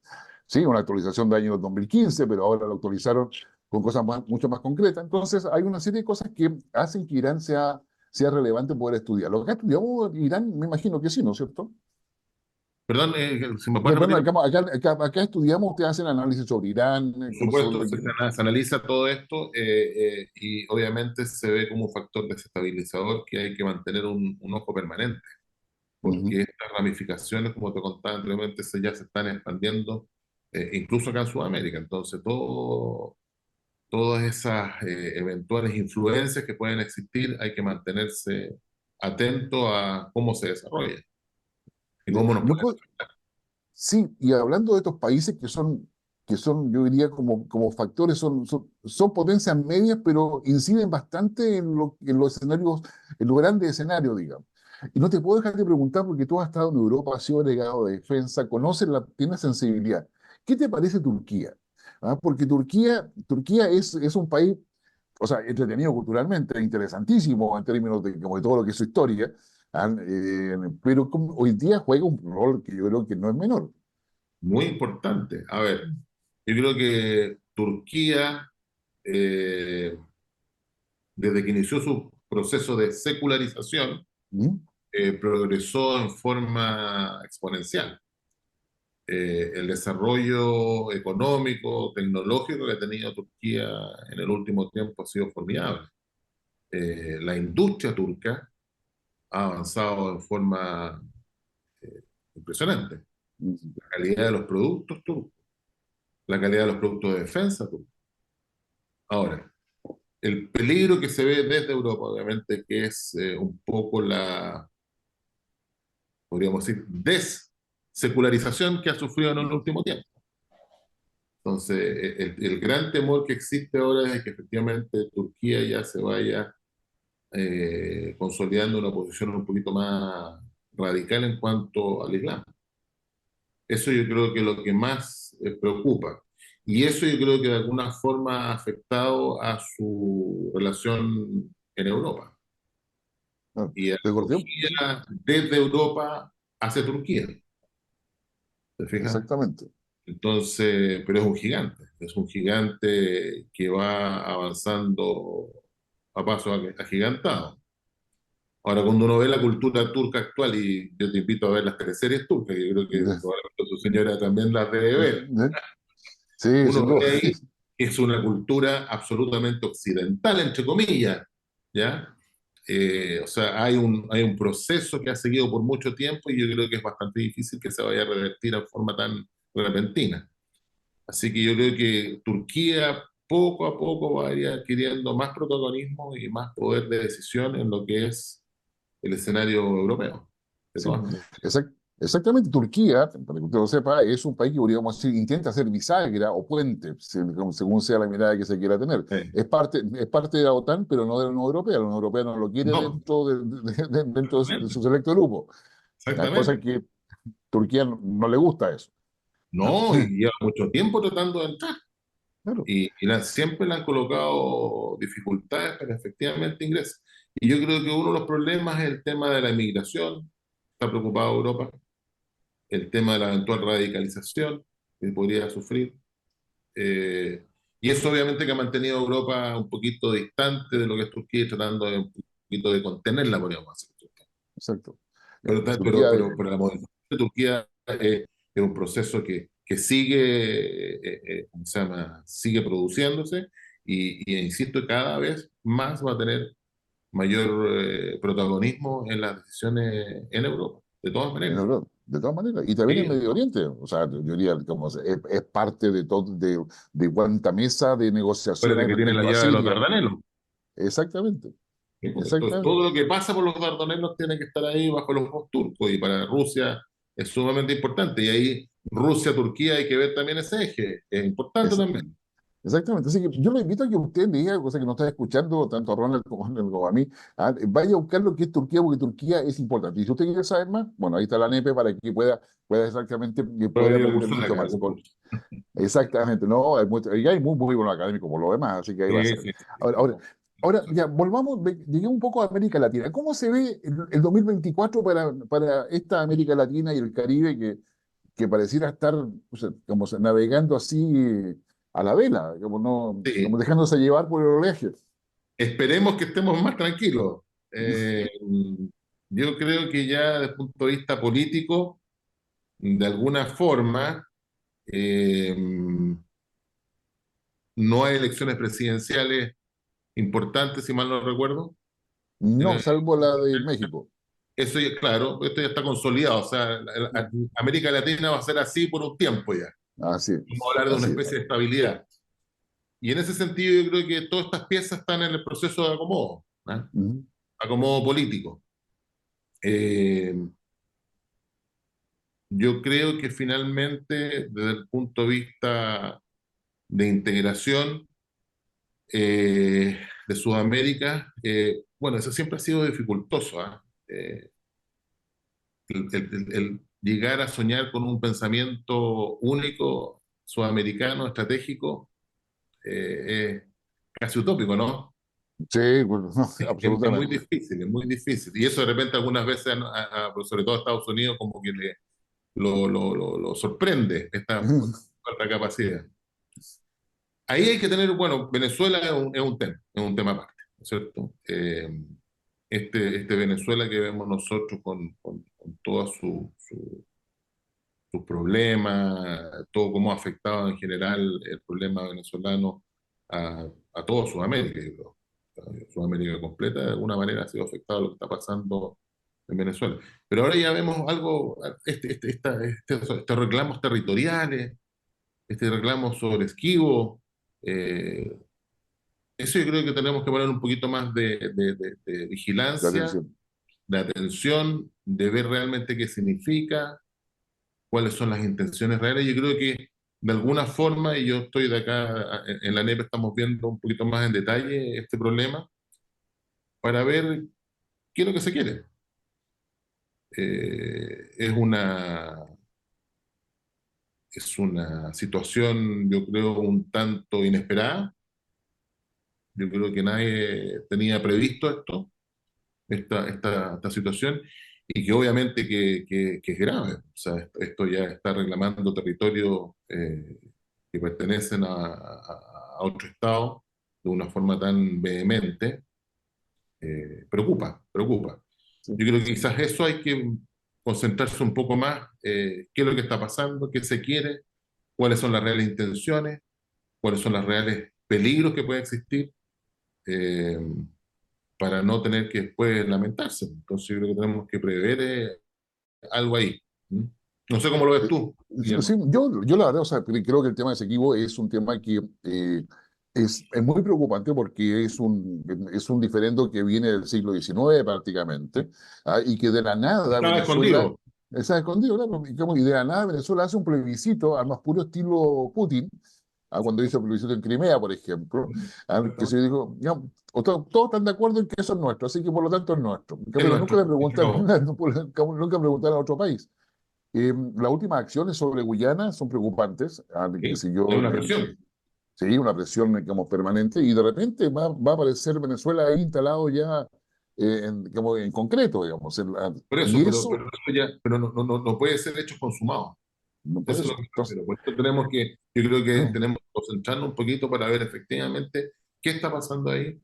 sí, una actualización del año 2015, pero ahora lo actualizaron con cosas mucho más concretas. Entonces, hay una serie de cosas que hacen que Irán sea relevante poder estudiar. Lo que estudiamos Irán, me imagino que sí, ¿no es cierto? Perdón, si me puedes Bueno, repetir. acá estudiamos, ustedes hacen análisis sobre Irán, Por cómo supuesto, se analiza todo esto y obviamente se ve como un factor desestabilizador que hay que mantener un ojo permanente, Ujú. porque estas ramificaciones, como te contaba anteriormente, ya se están expandiendo, incluso acá en Sudamérica. Entonces, todas esas eventuales influencias que pueden existir, hay que mantenerse atento a cómo se desarrolla y cómo nos No puede. puedo- sí, y hablando de estos países que son, yo diría, como factores, son potencias medias, pero inciden bastante en los escenarios, en los grandes escenarios, digamos. Y no te puedo dejar de preguntar, porque tú has estado en Europa, has sido delegado de defensa, conoces tienes sensibilidad. ¿Qué te parece Turquía? Porque Turquía es un país, o sea, entretenido culturalmente, interesantísimo en términos de, como de todo lo que es su historia, pero hoy día juega un rol que yo creo que no es menor. Muy importante. A ver, yo creo que Turquía eh, desde que inició su proceso de secularización, ¿Mm? progresó en forma exponencial. El desarrollo económico, tecnológico que ha tenido Turquía en el último tiempo ha sido formidable. La industria turca ha avanzado en forma impresionante. Mm. La calidad de los productos turcos, la calidad de los productos de defensa turcos. Ahora, el peligro que se ve desde Europa, obviamente, que es un poco la, podríamos decir, dessecularización que ha sufrido en el último tiempo. Entonces, el gran temor que existe ahora es que efectivamente Turquía ya se vaya consolidando una posición un poquito más radical en cuanto al Islam. Eso yo creo que es lo que más preocupa. Y eso yo creo que de alguna forma ha afectado a su relación en Europa Ah, y a recordemos, Turquía desde Europa hacia Turquía. ¿Te fijas? exactamente. Entonces, pero es un gigante que va avanzando a paso agigantado. Ahora, cuando uno ve la cultura turca actual, y yo te invito a ver las teleseries turcas, yo creo que probablemente su señora también las debe ver, Sí, uno sin duda. ve ahí que es una cultura absolutamente occidental, entre comillas, ¿ya? O sea, hay un proceso que ha seguido por mucho tiempo y yo creo que es bastante difícil que se vaya a revertir en forma tan repentina. Así que yo creo que Turquía poco a poco va a ir adquiriendo más protagonismo y más poder de decisión en lo que es el escenario europeo, de Sí, todas maneras. exactamente. Turquía, para que usted lo sepa, es un país que podríamos decir intenta ser bisagra o puente, según sea la mirada que se quiera tener. Sí. Es parte de la OTAN, pero no de la Unión Europea. La Unión Europea no lo quiere No, dentro dentro de su selecto grupo. La cosa es exactamente. que Turquía no le gusta eso. ¿Ah? No, y lleva mucho tiempo tratando de entrar. Claro, Siempre le han colocado dificultades para efectivamente ingresar. Y yo creo que uno de los problemas es el tema de la inmigración, está preocupado Europa, el tema de la eventual radicalización que podría sufrir. Eh, y eso obviamente que ha mantenido a Europa un poquito distante de lo que es Turquía y tratando de un poquito de contenerla, podríamos decir. exacto. Pero, Turquía, pero la modernización de Turquía es un proceso que sigue, ¿cómo se llama? Sigue produciéndose y, insisto, cada vez más va a tener mayor protagonismo en las decisiones en Europa, de todas maneras. de todas maneras, y también en Sí, Medio Oriente, o sea, yo diría, es parte de todo, de cuánta mesa de recuerda negociaciones que tiene la respecto a llave de los Siria. Dardanelos. Exactamente, ¿Sí? Pues, entonces, exactamente. todo lo que pasa por los Dardanelos tiene que estar ahí bajo los ojos turcos y para Rusia es sumamente importante. Y ahí Rusia, Turquía, hay que ver también ese eje. Es importante Es- también. Exactamente. Así que yo lo invito a que usted me diga, cosa que no está escuchando tanto a Ronald como a mí, vaya a buscar lo que es Turquía, porque Turquía es importante. Y si usted quiere saber más, bueno, ahí está la NEPE para que pueda exactamente que Puede pueda venir a aprender cursar mucho acá más. algún curso. Exactamente, no, y hay muy buenos académicos por lo demás, así que ahí va a Sí, ser. sí, sí. Ahora, ahora, ahora ya, volvamos, lleguemos un poco a América Latina. ¿Cómo se ve el 2024 para esta América Latina y el Caribe que pareciera estar, o sea, como navegando así a la vela, como Sí. dejándose llevar por el oleaje? Esperemos que estemos más tranquilos. Eh, yo creo que ya desde el punto de vista político, de alguna forma, eh, no hay elecciones presidenciales importantes, si mal no recuerdo. No, En- salvo la de México. Eso ya, claro, esto ya está consolidado. O sea, América Latina va a ser así por un tiempo ya. Así, Vamos a hablar de una así es. especie de estabilidad. Y en ese sentido yo creo que todas estas piezas están en el proceso de acomodo, ¿ah? Ujú. Acomodo político. Eh, yo creo que finalmente, desde el punto de vista de integración de Sudamérica, bueno, eso siempre ha sido dificultoso, ¿ah? El llegar a soñar con un pensamiento único, sudamericano, estratégico, es casi utópico, ¿no? Sí, bueno, Es muy absolutamente. difícil, es muy difícil. Y eso de repente algunas veces, pues sobre todo a Estados Unidos, como que lo sorprende esta falta de capacidad. ahí hay que tener, bueno, Venezuela es un tema aparte, ¿no es cierto? Este Venezuela que vemos nosotros con todos sus problemas, todo cómo ha afectado en general el problema venezolano a toda Sudamérica, yo creo. Sudamérica completa de alguna manera ha sido afectado lo que está pasando en Venezuela. Pero ahora ya vemos algo, estos reclamos territoriales, este reclamo sobre Esquivo, eh, eso yo creo que tenemos que poner un poquito más de La vigilancia, atención. de atención, de ver realmente qué significa, cuáles son las intenciones reales. Yo creo que de alguna forma, y yo estoy de acá en la NEP, estamos viendo un poquito más en detalle este problema para ver qué es lo que se quiere. Es es una situación, yo creo, un tanto inesperada. Yo creo que nadie tenía previsto esta situación, y que obviamente que es grave. O sea, esto ya está reclamando territorios que pertenecen a otro Estado de una forma tan vehemente. Preocupa, preocupa. Sí. Yo creo que quizás eso hay que concentrarse un poco más, qué es lo que está pasando, qué se quiere, cuáles son las reales intenciones, cuáles son los reales peligros que pueden existir, eh, para no tener que después lamentarse. Entonces yo creo que tenemos que prever algo ahí. ¿Mm? No sé cómo lo ves Eh, tú, Sí, Guillermo. yo la verdad, o sea, creo que el tema de Esequibo es un tema que es muy preocupante porque es un diferendo que viene del siglo XIX prácticamente, y que de la nada Estaba Venezuela escondido. está escondido, claro, y de la nada Venezuela hace un plebiscito al más puro estilo Putin, cuando hizo el plebiscito en Crimea, por ejemplo, que se dijo, ya, todos están de acuerdo en que eso es nuestro, así que por lo tanto es nuestro. Es Pero nunca nuestro. le Y se preguntan, acabó. nunca preguntaron a otro país. Las últimas acciones sobre Guyana son preocupantes. Que ¿Sí? si Hay yo, una presión. sí, una presión, digamos, permanente, y de repente va a aparecer Venezuela ahí instalado ya, como en concreto, digamos. Por eso, Y eso pero no puede ser hecho consumado. no puede Eso es lo ser. que me Entonces, refiero. Por eso yo creo que tenemos que concentrarnos un poquito para ver efectivamente qué está pasando ahí,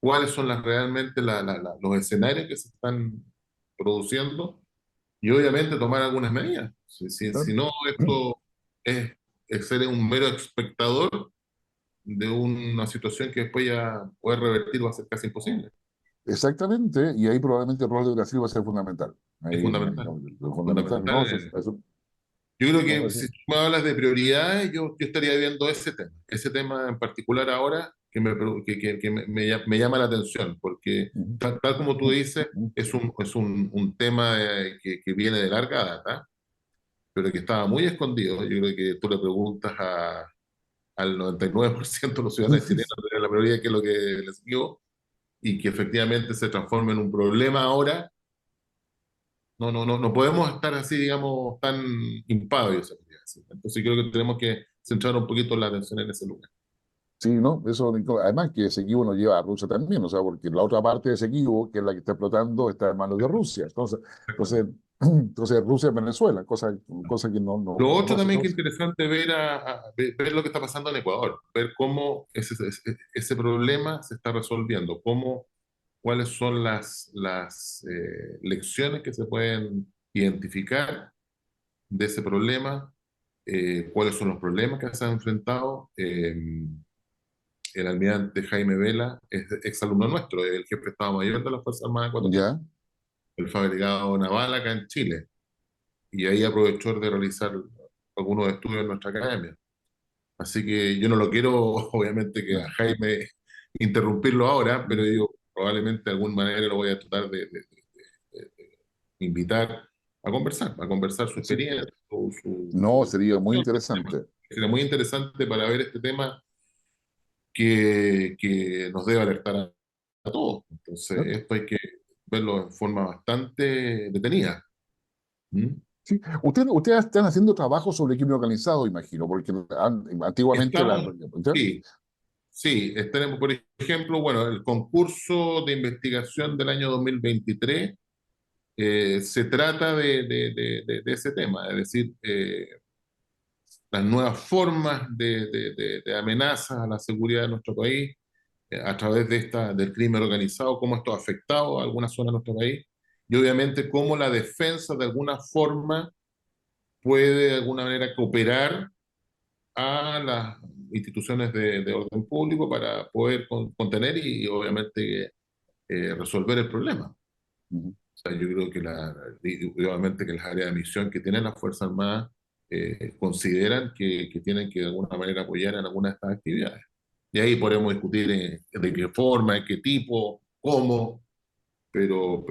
cuáles son realmente los escenarios que se están produciendo, y obviamente tomar algunas medidas. Si no, esto es, es ser un mero espectador de una situación que después ya puede revertir, va a ser casi imposible. exactamente, y ahí probablemente el rol de Brasil va a ser fundamental. Es Ahí, fundamental. lo fundamental, Fundamental. no, Yo creo no, que si tú me hablas de prioridades, yo estaría viendo ese tema en particular ahora me llama la atención, porque tal como tú dices, es un tema que viene de larga data, pero que estaba muy escondido. Yo creo que tú le preguntas al 99% de los ciudadanos chilenos de la prioridad qué es lo que les dio, y que efectivamente se transforme en un problema ahora. No podemos estar así, digamos, tan impávidos, se podría decir. Entonces creo que tenemos que centrar un poquito la atención en ese lugar. Sí, ¿no? Eso, además que ese equipo nos lleva a Rusia también, o sea, porque la otra parte de ese equipo, que es la que está explotando, está en manos de Rusia. Exactamente. Entonces Rusia es Venezuela, cosa que Lo otro también no que es sé. interesante ver lo que está pasando en Ecuador, ver cómo ese problema se está resolviendo, cuáles son las lecciones que se pueden identificar de ese problema, cuáles son los problemas que se han enfrentado. El almirante Jaime Vela es exalumno nuestro, es el jefe de Estado Mayor de las Fuerzas Armadas Ecuatorianas. Ya, Él fue agregado naval acá en Chile, y ahí aprovechó de realizar algunos estudios en nuestra academia. Así que yo no lo quiero, obviamente, que a ya. Jaime interrumpirlo ahora, pero yo probablemente de alguna manera lo voy a tratar de invitar a conversar su Sí. experiencia, No, su sería muy visión del tema. interesante. Sería muy interesante para ver este tema que nos debe alertar a todos. Entonces, ¿No? esto hay que verlo en forma bastante detenida. ¿Mm? Sí. Ustedes están haciendo trabajo sobre crimen organizado, imagino, porque antiguamente Estamos, ¿ya? sí, sí, tenemos, por ejemplo, bueno, el concurso de investigación del año 2023, se trata de ese tema, es decir, las nuevas formas de amenazas a la seguridad de nuestro país a través del crimen organizado, cómo esto ha afectado a algunas zonas de nuestro país y obviamente cómo la defensa de alguna forma puede de alguna manera cooperar a las instituciones de orden público para poder contener y obviamente resolver el problema. O Ujú. sea, yo creo que y obviamente que las áreas de misión que tienen las Fuerzas Armadas consideran que tienen que de alguna manera apoyar en algunas de estas actividades. Y ahí podemos discutir de qué forma, de qué tipo, cómo, pero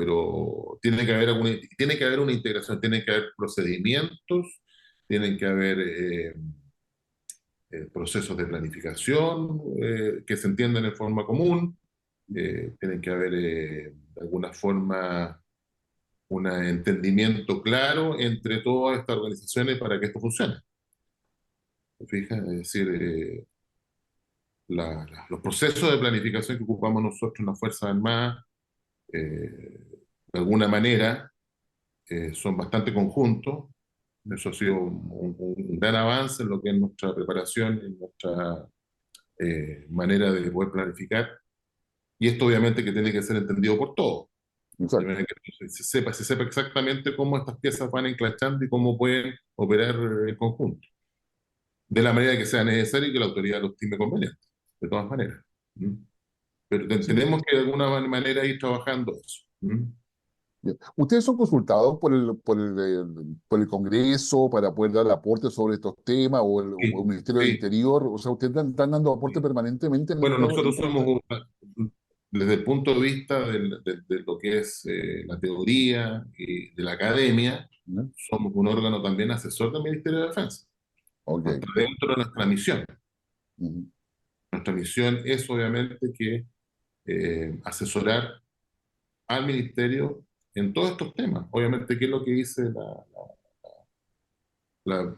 tiene que haber una integración, tiene que haber procedimientos, tienen que haber procesos de planificación que se entiendan en forma común, tienen que haber de alguna forma un entendimiento claro entre todas estas organizaciones para que esto funcione. ¿Te fijas? Es decir, los procesos de planificación que ocupamos nosotros en las Fuerzas Armadas, de alguna manera, son bastante conjuntos. Eso ha sido un gran avance en lo que es nuestra preparación, en nuestra manera de poder planificar. Y esto obviamente que tiene que ser entendido por todos. De Exacto. manera que se sepa exactamente cómo estas piezas van enclachando y cómo pueden operar en conjunto. De la manera que sea necesario y que la autoridad lo estime conveniente, de todas maneras. ¿Mm? Pero Sí. tenemos que de alguna manera ir trabajando eso. ¿Mm? Bien. ¿Ustedes son consultados por el Congreso para poder dar aportes sobre estos temas o el Sí, Ministerio del sí, Interior? O sea, ¿ustedes están dando aporte sí. permanentemente en Bueno, esto, nosotros somos, desde el punto de vista de lo que es la teoría y de la academia, ¿no? somos un órgano también asesor del Ministerio de Defensa. Ok. No está dentro de nuestra misión. Ujú. Nuestra misión es obviamente que asesorar al ministerio en todos estos temas. Obviamente, ¿qué es lo que dice la-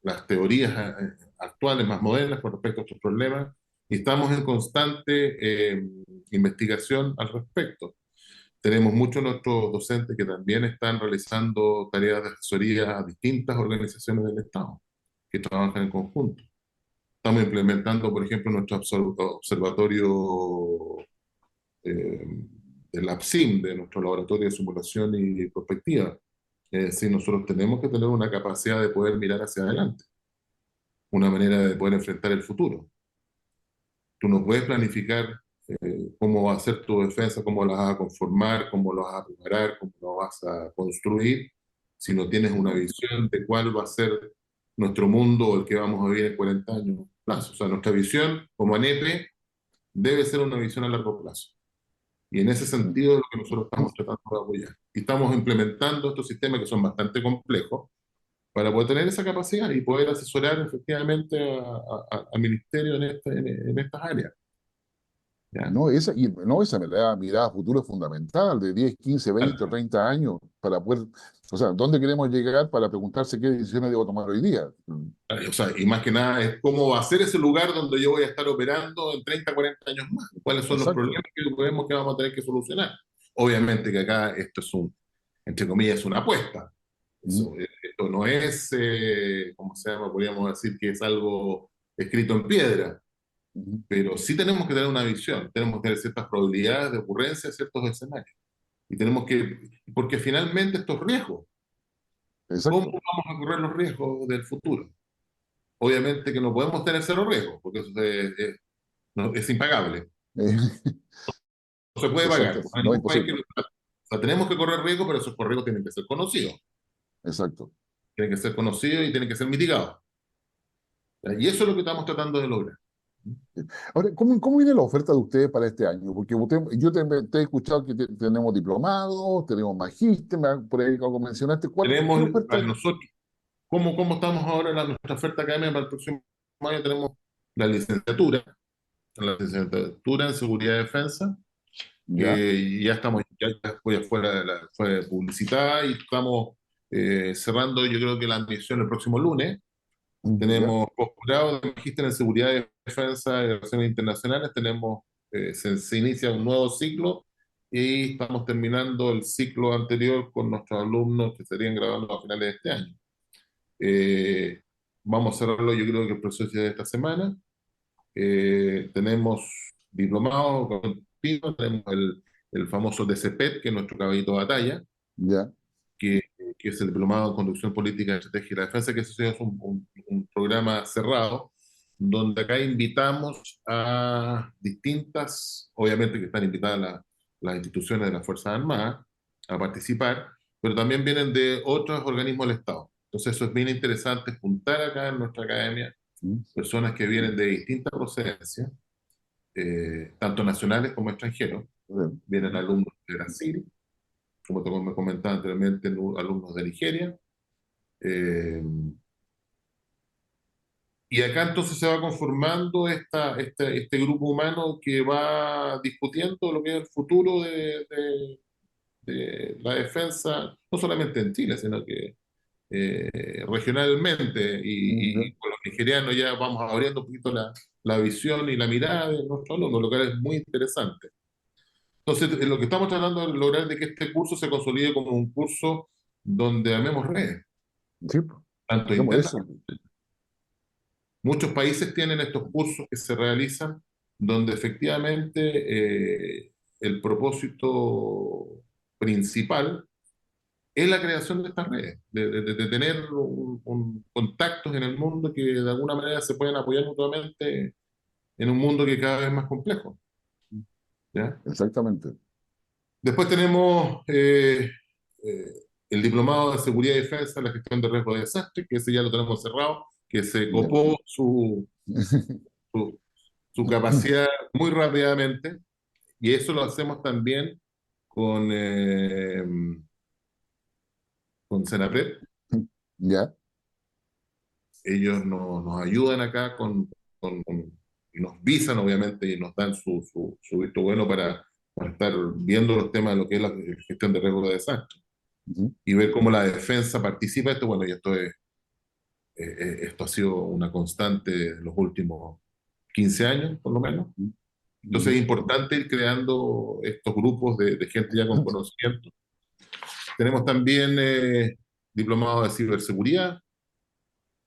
las teorías actuales, más modernas, con respecto a estos problemas? Y estamos en constante investigación al respecto. Tenemos muchos de nuestros docentes que también están realizando tareas de asesoría a distintas organizaciones del Estado, que trabajan en conjunto. Estamos implementando, por ejemplo, nuestro observatorio eh, del APSIM, de nuestro laboratorio de simulación y perspectiva. Es decir, nosotros tenemos que tener una capacidad de poder mirar hacia adelante, una manera de poder enfrentar el futuro. Tú no puedes planificar cómo va a ser tu defensa, cómo la vas a conformar, cómo lo vas a preparar, cómo lo vas a construir, si no tienes una visión de cuál va a ser nuestro mundo o el que vamos a vivir en 40 años plazo. O sea, nuestra visión como ANEPE debe ser una visión a largo plazo. Y en ese sentido es lo que nosotros estamos tratando de apoyar. Y estamos implementando estos sistemas que son bastante complejos para poder tener esa capacidad y poder asesorar efectivamente al ministerio en estas áreas. ¿Ya? No, esa mirada a futuro es fundamental, de 10, 15, 20 o 30 años, para poder, o sea, ¿dónde queremos llegar para preguntarse qué decisiones debo tomar hoy día? O sea, y más que nada es cómo va a ser ese lugar donde yo voy a estar operando en 30, 40 años más. ¿Cuáles son los Exacto. problemas que vamos a tener que solucionar? Obviamente que acá esto es entre comillas, una apuesta. Ujú. Esto no es, ¿cómo se llama? Podríamos decir que es algo escrito en piedra, Ujú. pero sí tenemos que tener una visión, tenemos que tener ciertas probabilidades de ocurrencia de ciertos escenarios. Y tenemos porque finalmente estos riesgos, ¿cómo Exacto. vamos a correr los riesgos del futuro? Obviamente que no podemos tener cero riesgos, porque eso es impagable. Eh, No se puede pagar. exacto. No hay No, ningún país que imposible. lo pague. O sea, tenemos que correr riesgos, pero esos riesgos tienen que ser conocidos. Exacto. Tienen que ser conocidos y tienen que ser mitigados. Y eso es lo que estamos tratando de lograr. Ahora, ¿cómo viene la oferta de ustedes para este año? Porque yo te he escuchado que tenemos diplomados, tenemos magíster, por ahí algo mencionaste. ¿Qué Tenemos oferta? para nosotros, ¿cómo estamos ahora en nuestra oferta académica para el próximo año? Tenemos la licenciatura, en seguridad y defensa, Ya. que ya estamos, fue publicitada y estamos cerrando, yo creo que la admisión el próximo lunes. Ya. Tenemos posgrado de magíster en seguridad y defensa y relaciones internacionales. Se inicia un nuevo ciclo y estamos terminando el ciclo anterior con nuestros alumnos que estarían graduando a finales de este año. Eh, vamos a cerrarlo, yo creo que el proceso de esta semana. Tenemos diplomados continuos, tenemos el famoso DCPET, que es nuestro caballito de batalla, ya, que, que es el Diplomado en Conducción Política, Estrategia y la Defensa, que eso es un programa cerrado, donde acá invitamos a distintas, obviamente que están invitadas las instituciones de las Fuerzas Armadas a participar, pero también vienen de otros organismos del Estado. Entonces eso es bien interesante, juntar acá en nuestra academia mm, personas que vienen de distintas procedencias, tanto nacionales como extranjeros. bien, Vienen alumnos de Brasil, como te me comentaba anteriormente, alumnos de Nigeria. eh, y acá entonces se va conformando este grupo humano que va discutiendo lo que es el futuro de la defensa, no solamente en Chile, sino que regionalmente, ya, y con los nigerianos ya vamos abriendo un poquito la visión y la mirada de nuestros alumnos, lo cual es muy interesante. Entonces, lo que estamos tratando de lograr es de que este curso se consolide como un curso donde amemos redes, sí, pues, tanto hacemos internas. eso. Muchos países tienen estos cursos que se realizan donde efectivamente el propósito principal es la creación de estas redes, de tener contactos en el mundo que de alguna manera se pueden apoyar mutuamente en un mundo que cada vez es más complejo. ¿Ya? Exactamente. Después tenemos eh, el Diplomado de Seguridad y Defensa, la gestión de riesgo de desastre, que ese ya lo tenemos cerrado, que se Ya. copó su, su capacidad muy rápidamente, y eso lo hacemos también con, con Senapred. Ya, Ellos nos ayudan acá y nos visan, obviamente, y nos dan su visto bueno para estar viendo los temas de lo que es la gestión de riesgo de desastre ujú, y ver cómo la defensa participa. Esto, bueno, y esto ha sido una constante de los últimos 15 años, por lo menos. Entonces es ujú, importante ir creando estos grupos de gente ya con conocimiento. Tenemos también diplomados de ciberseguridad,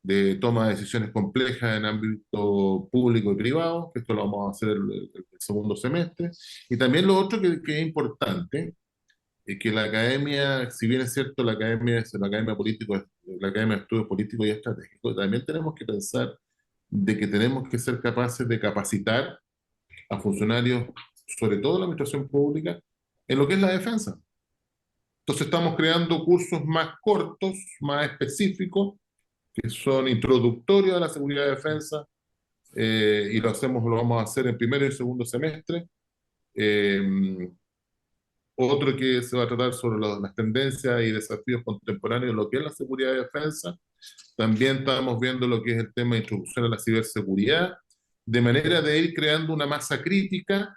de toma de decisiones complejas en ámbito público y privado, que esto lo vamos a hacer el segundo semestre. Y también lo otro que es importante, es que la academia, si bien es cierto, la academia es la academia político, la academia de estudios políticos y estratégicos, también tenemos que pensar de que tenemos que ser capaces de capacitar a funcionarios, sobre todo en la administración pública, en lo que es la defensa. Entonces estamos creando cursos más cortos, más específicos, que son introductorios a la seguridad y defensa, y lo vamos a hacer en primero y segundo semestre. Eh, Otro que se va a tratar sobre las tendencias y desafíos contemporáneos, lo que es la seguridad y defensa. También estamos viendo lo que es el tema de introducción a la ciberseguridad, de manera de ir creando una masa crítica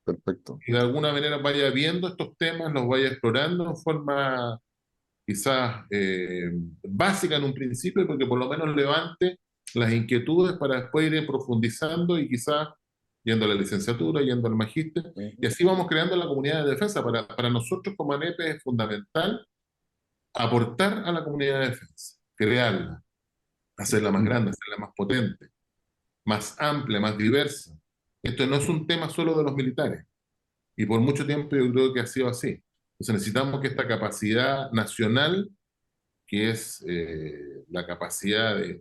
perfecto. y de alguna manera vaya viendo estos temas, los vaya explorando en forma quizás básica en un principio, porque por lo menos levante las inquietudes para después ir profundizando y quizás yendo a la licenciatura, yendo al magíster, y Ujú, así vamos creando la comunidad de defensa. Para nosotros como ANEPE es fundamental aportar a la comunidad de defensa, crearla, hacerla más grande, hacerla más potente, más amplia, más diversa. Esto no es un tema solo de los militares, y por mucho tiempo yo creo que ha sido así. Entonces necesitamos que esta capacidad nacional, que es la capacidad de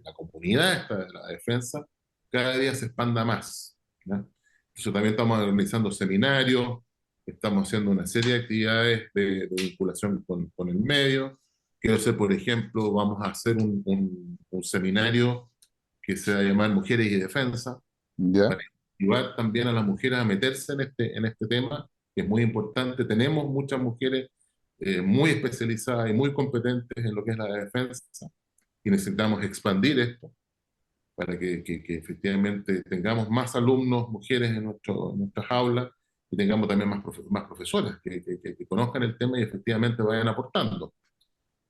la comunidad esta de la defensa, cada día se expanda más. ¿Ya? Entonces también estamos organizando seminarios, estamos haciendo una serie de actividades de vinculación con el medio. Quiero hacer, por ejemplo, vamos a hacer un seminario que se va a llamar Mujeres y Defensa, ya, para incentivar también a las mujeres a meterse en este tema, que es muy importante. Tenemos muchas mujeres muy especializadas y muy competentes en lo que es la defensa, y necesitamos expandir esto para que efectivamente tengamos más alumnos, mujeres en nuestras aulas, y tengamos también más profesoras que conozcan el tema y efectivamente vayan aportando.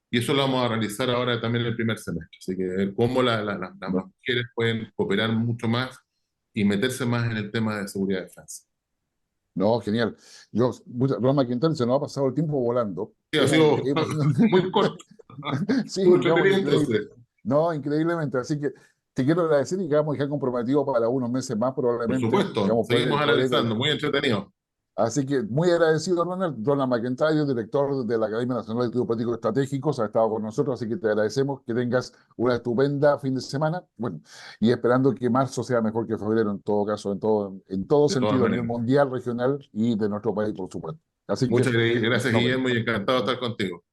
Y eso lo vamos a realizar ahora también en el primer semestre. Así que ver cómo las no, mujeres pueden cooperar mucho más y meterse más en el tema de seguridad y defensa. no, genial. Roma Quintana, se nos ha pasado el tiempo volando. Sí, ha sido muy corto. Sí, Muy digamos, entretenido entonces. No, increíblemente. Así que te quiero agradecer y que vamos a dejar comprometido para unos meses más, Por probablemente. supuesto, Digamos, seguimos poder. analizando, muy entretenido. Así que muy agradecido, Ronald. Ronald McIntyre, director de la Academia Nacional de Estudios Políticos Estratégicos, ha estado con nosotros, así que te agradecemos que tengas una estupenda fin de semana. Bueno, y esperando que marzo sea mejor que febrero en todo caso, en todo De todas sentido, a nivel maneras. mundial, regional y de nuestro país, por supuesto. Así que, Muchas gracias, no, Guillermo, y encantado de estar contigo.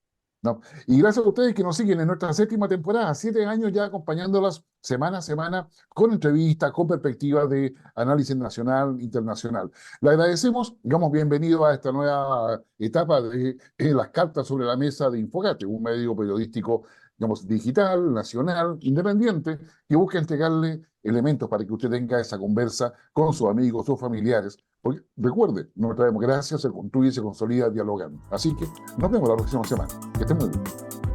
no. Y gracias a ustedes que nos siguen en nuestra séptima temporada, 7 años ya acompañándolas semana a semana con entrevistas, con perspectivas de análisis nacional, internacional. Le agradecemos, digamos, bienvenido a esta nueva etapa de las cartas sobre la mesa de Infogate, un medio periodístico, digamos, digital, nacional, independiente, que busca entregarle elementos para que usted tenga esa conversa con sus amigos, sus familiares. Porque recuerde, nuestra democracia se construye y se consolida dialogando. Así que nos vemos la próxima semana. Que estén muy bien.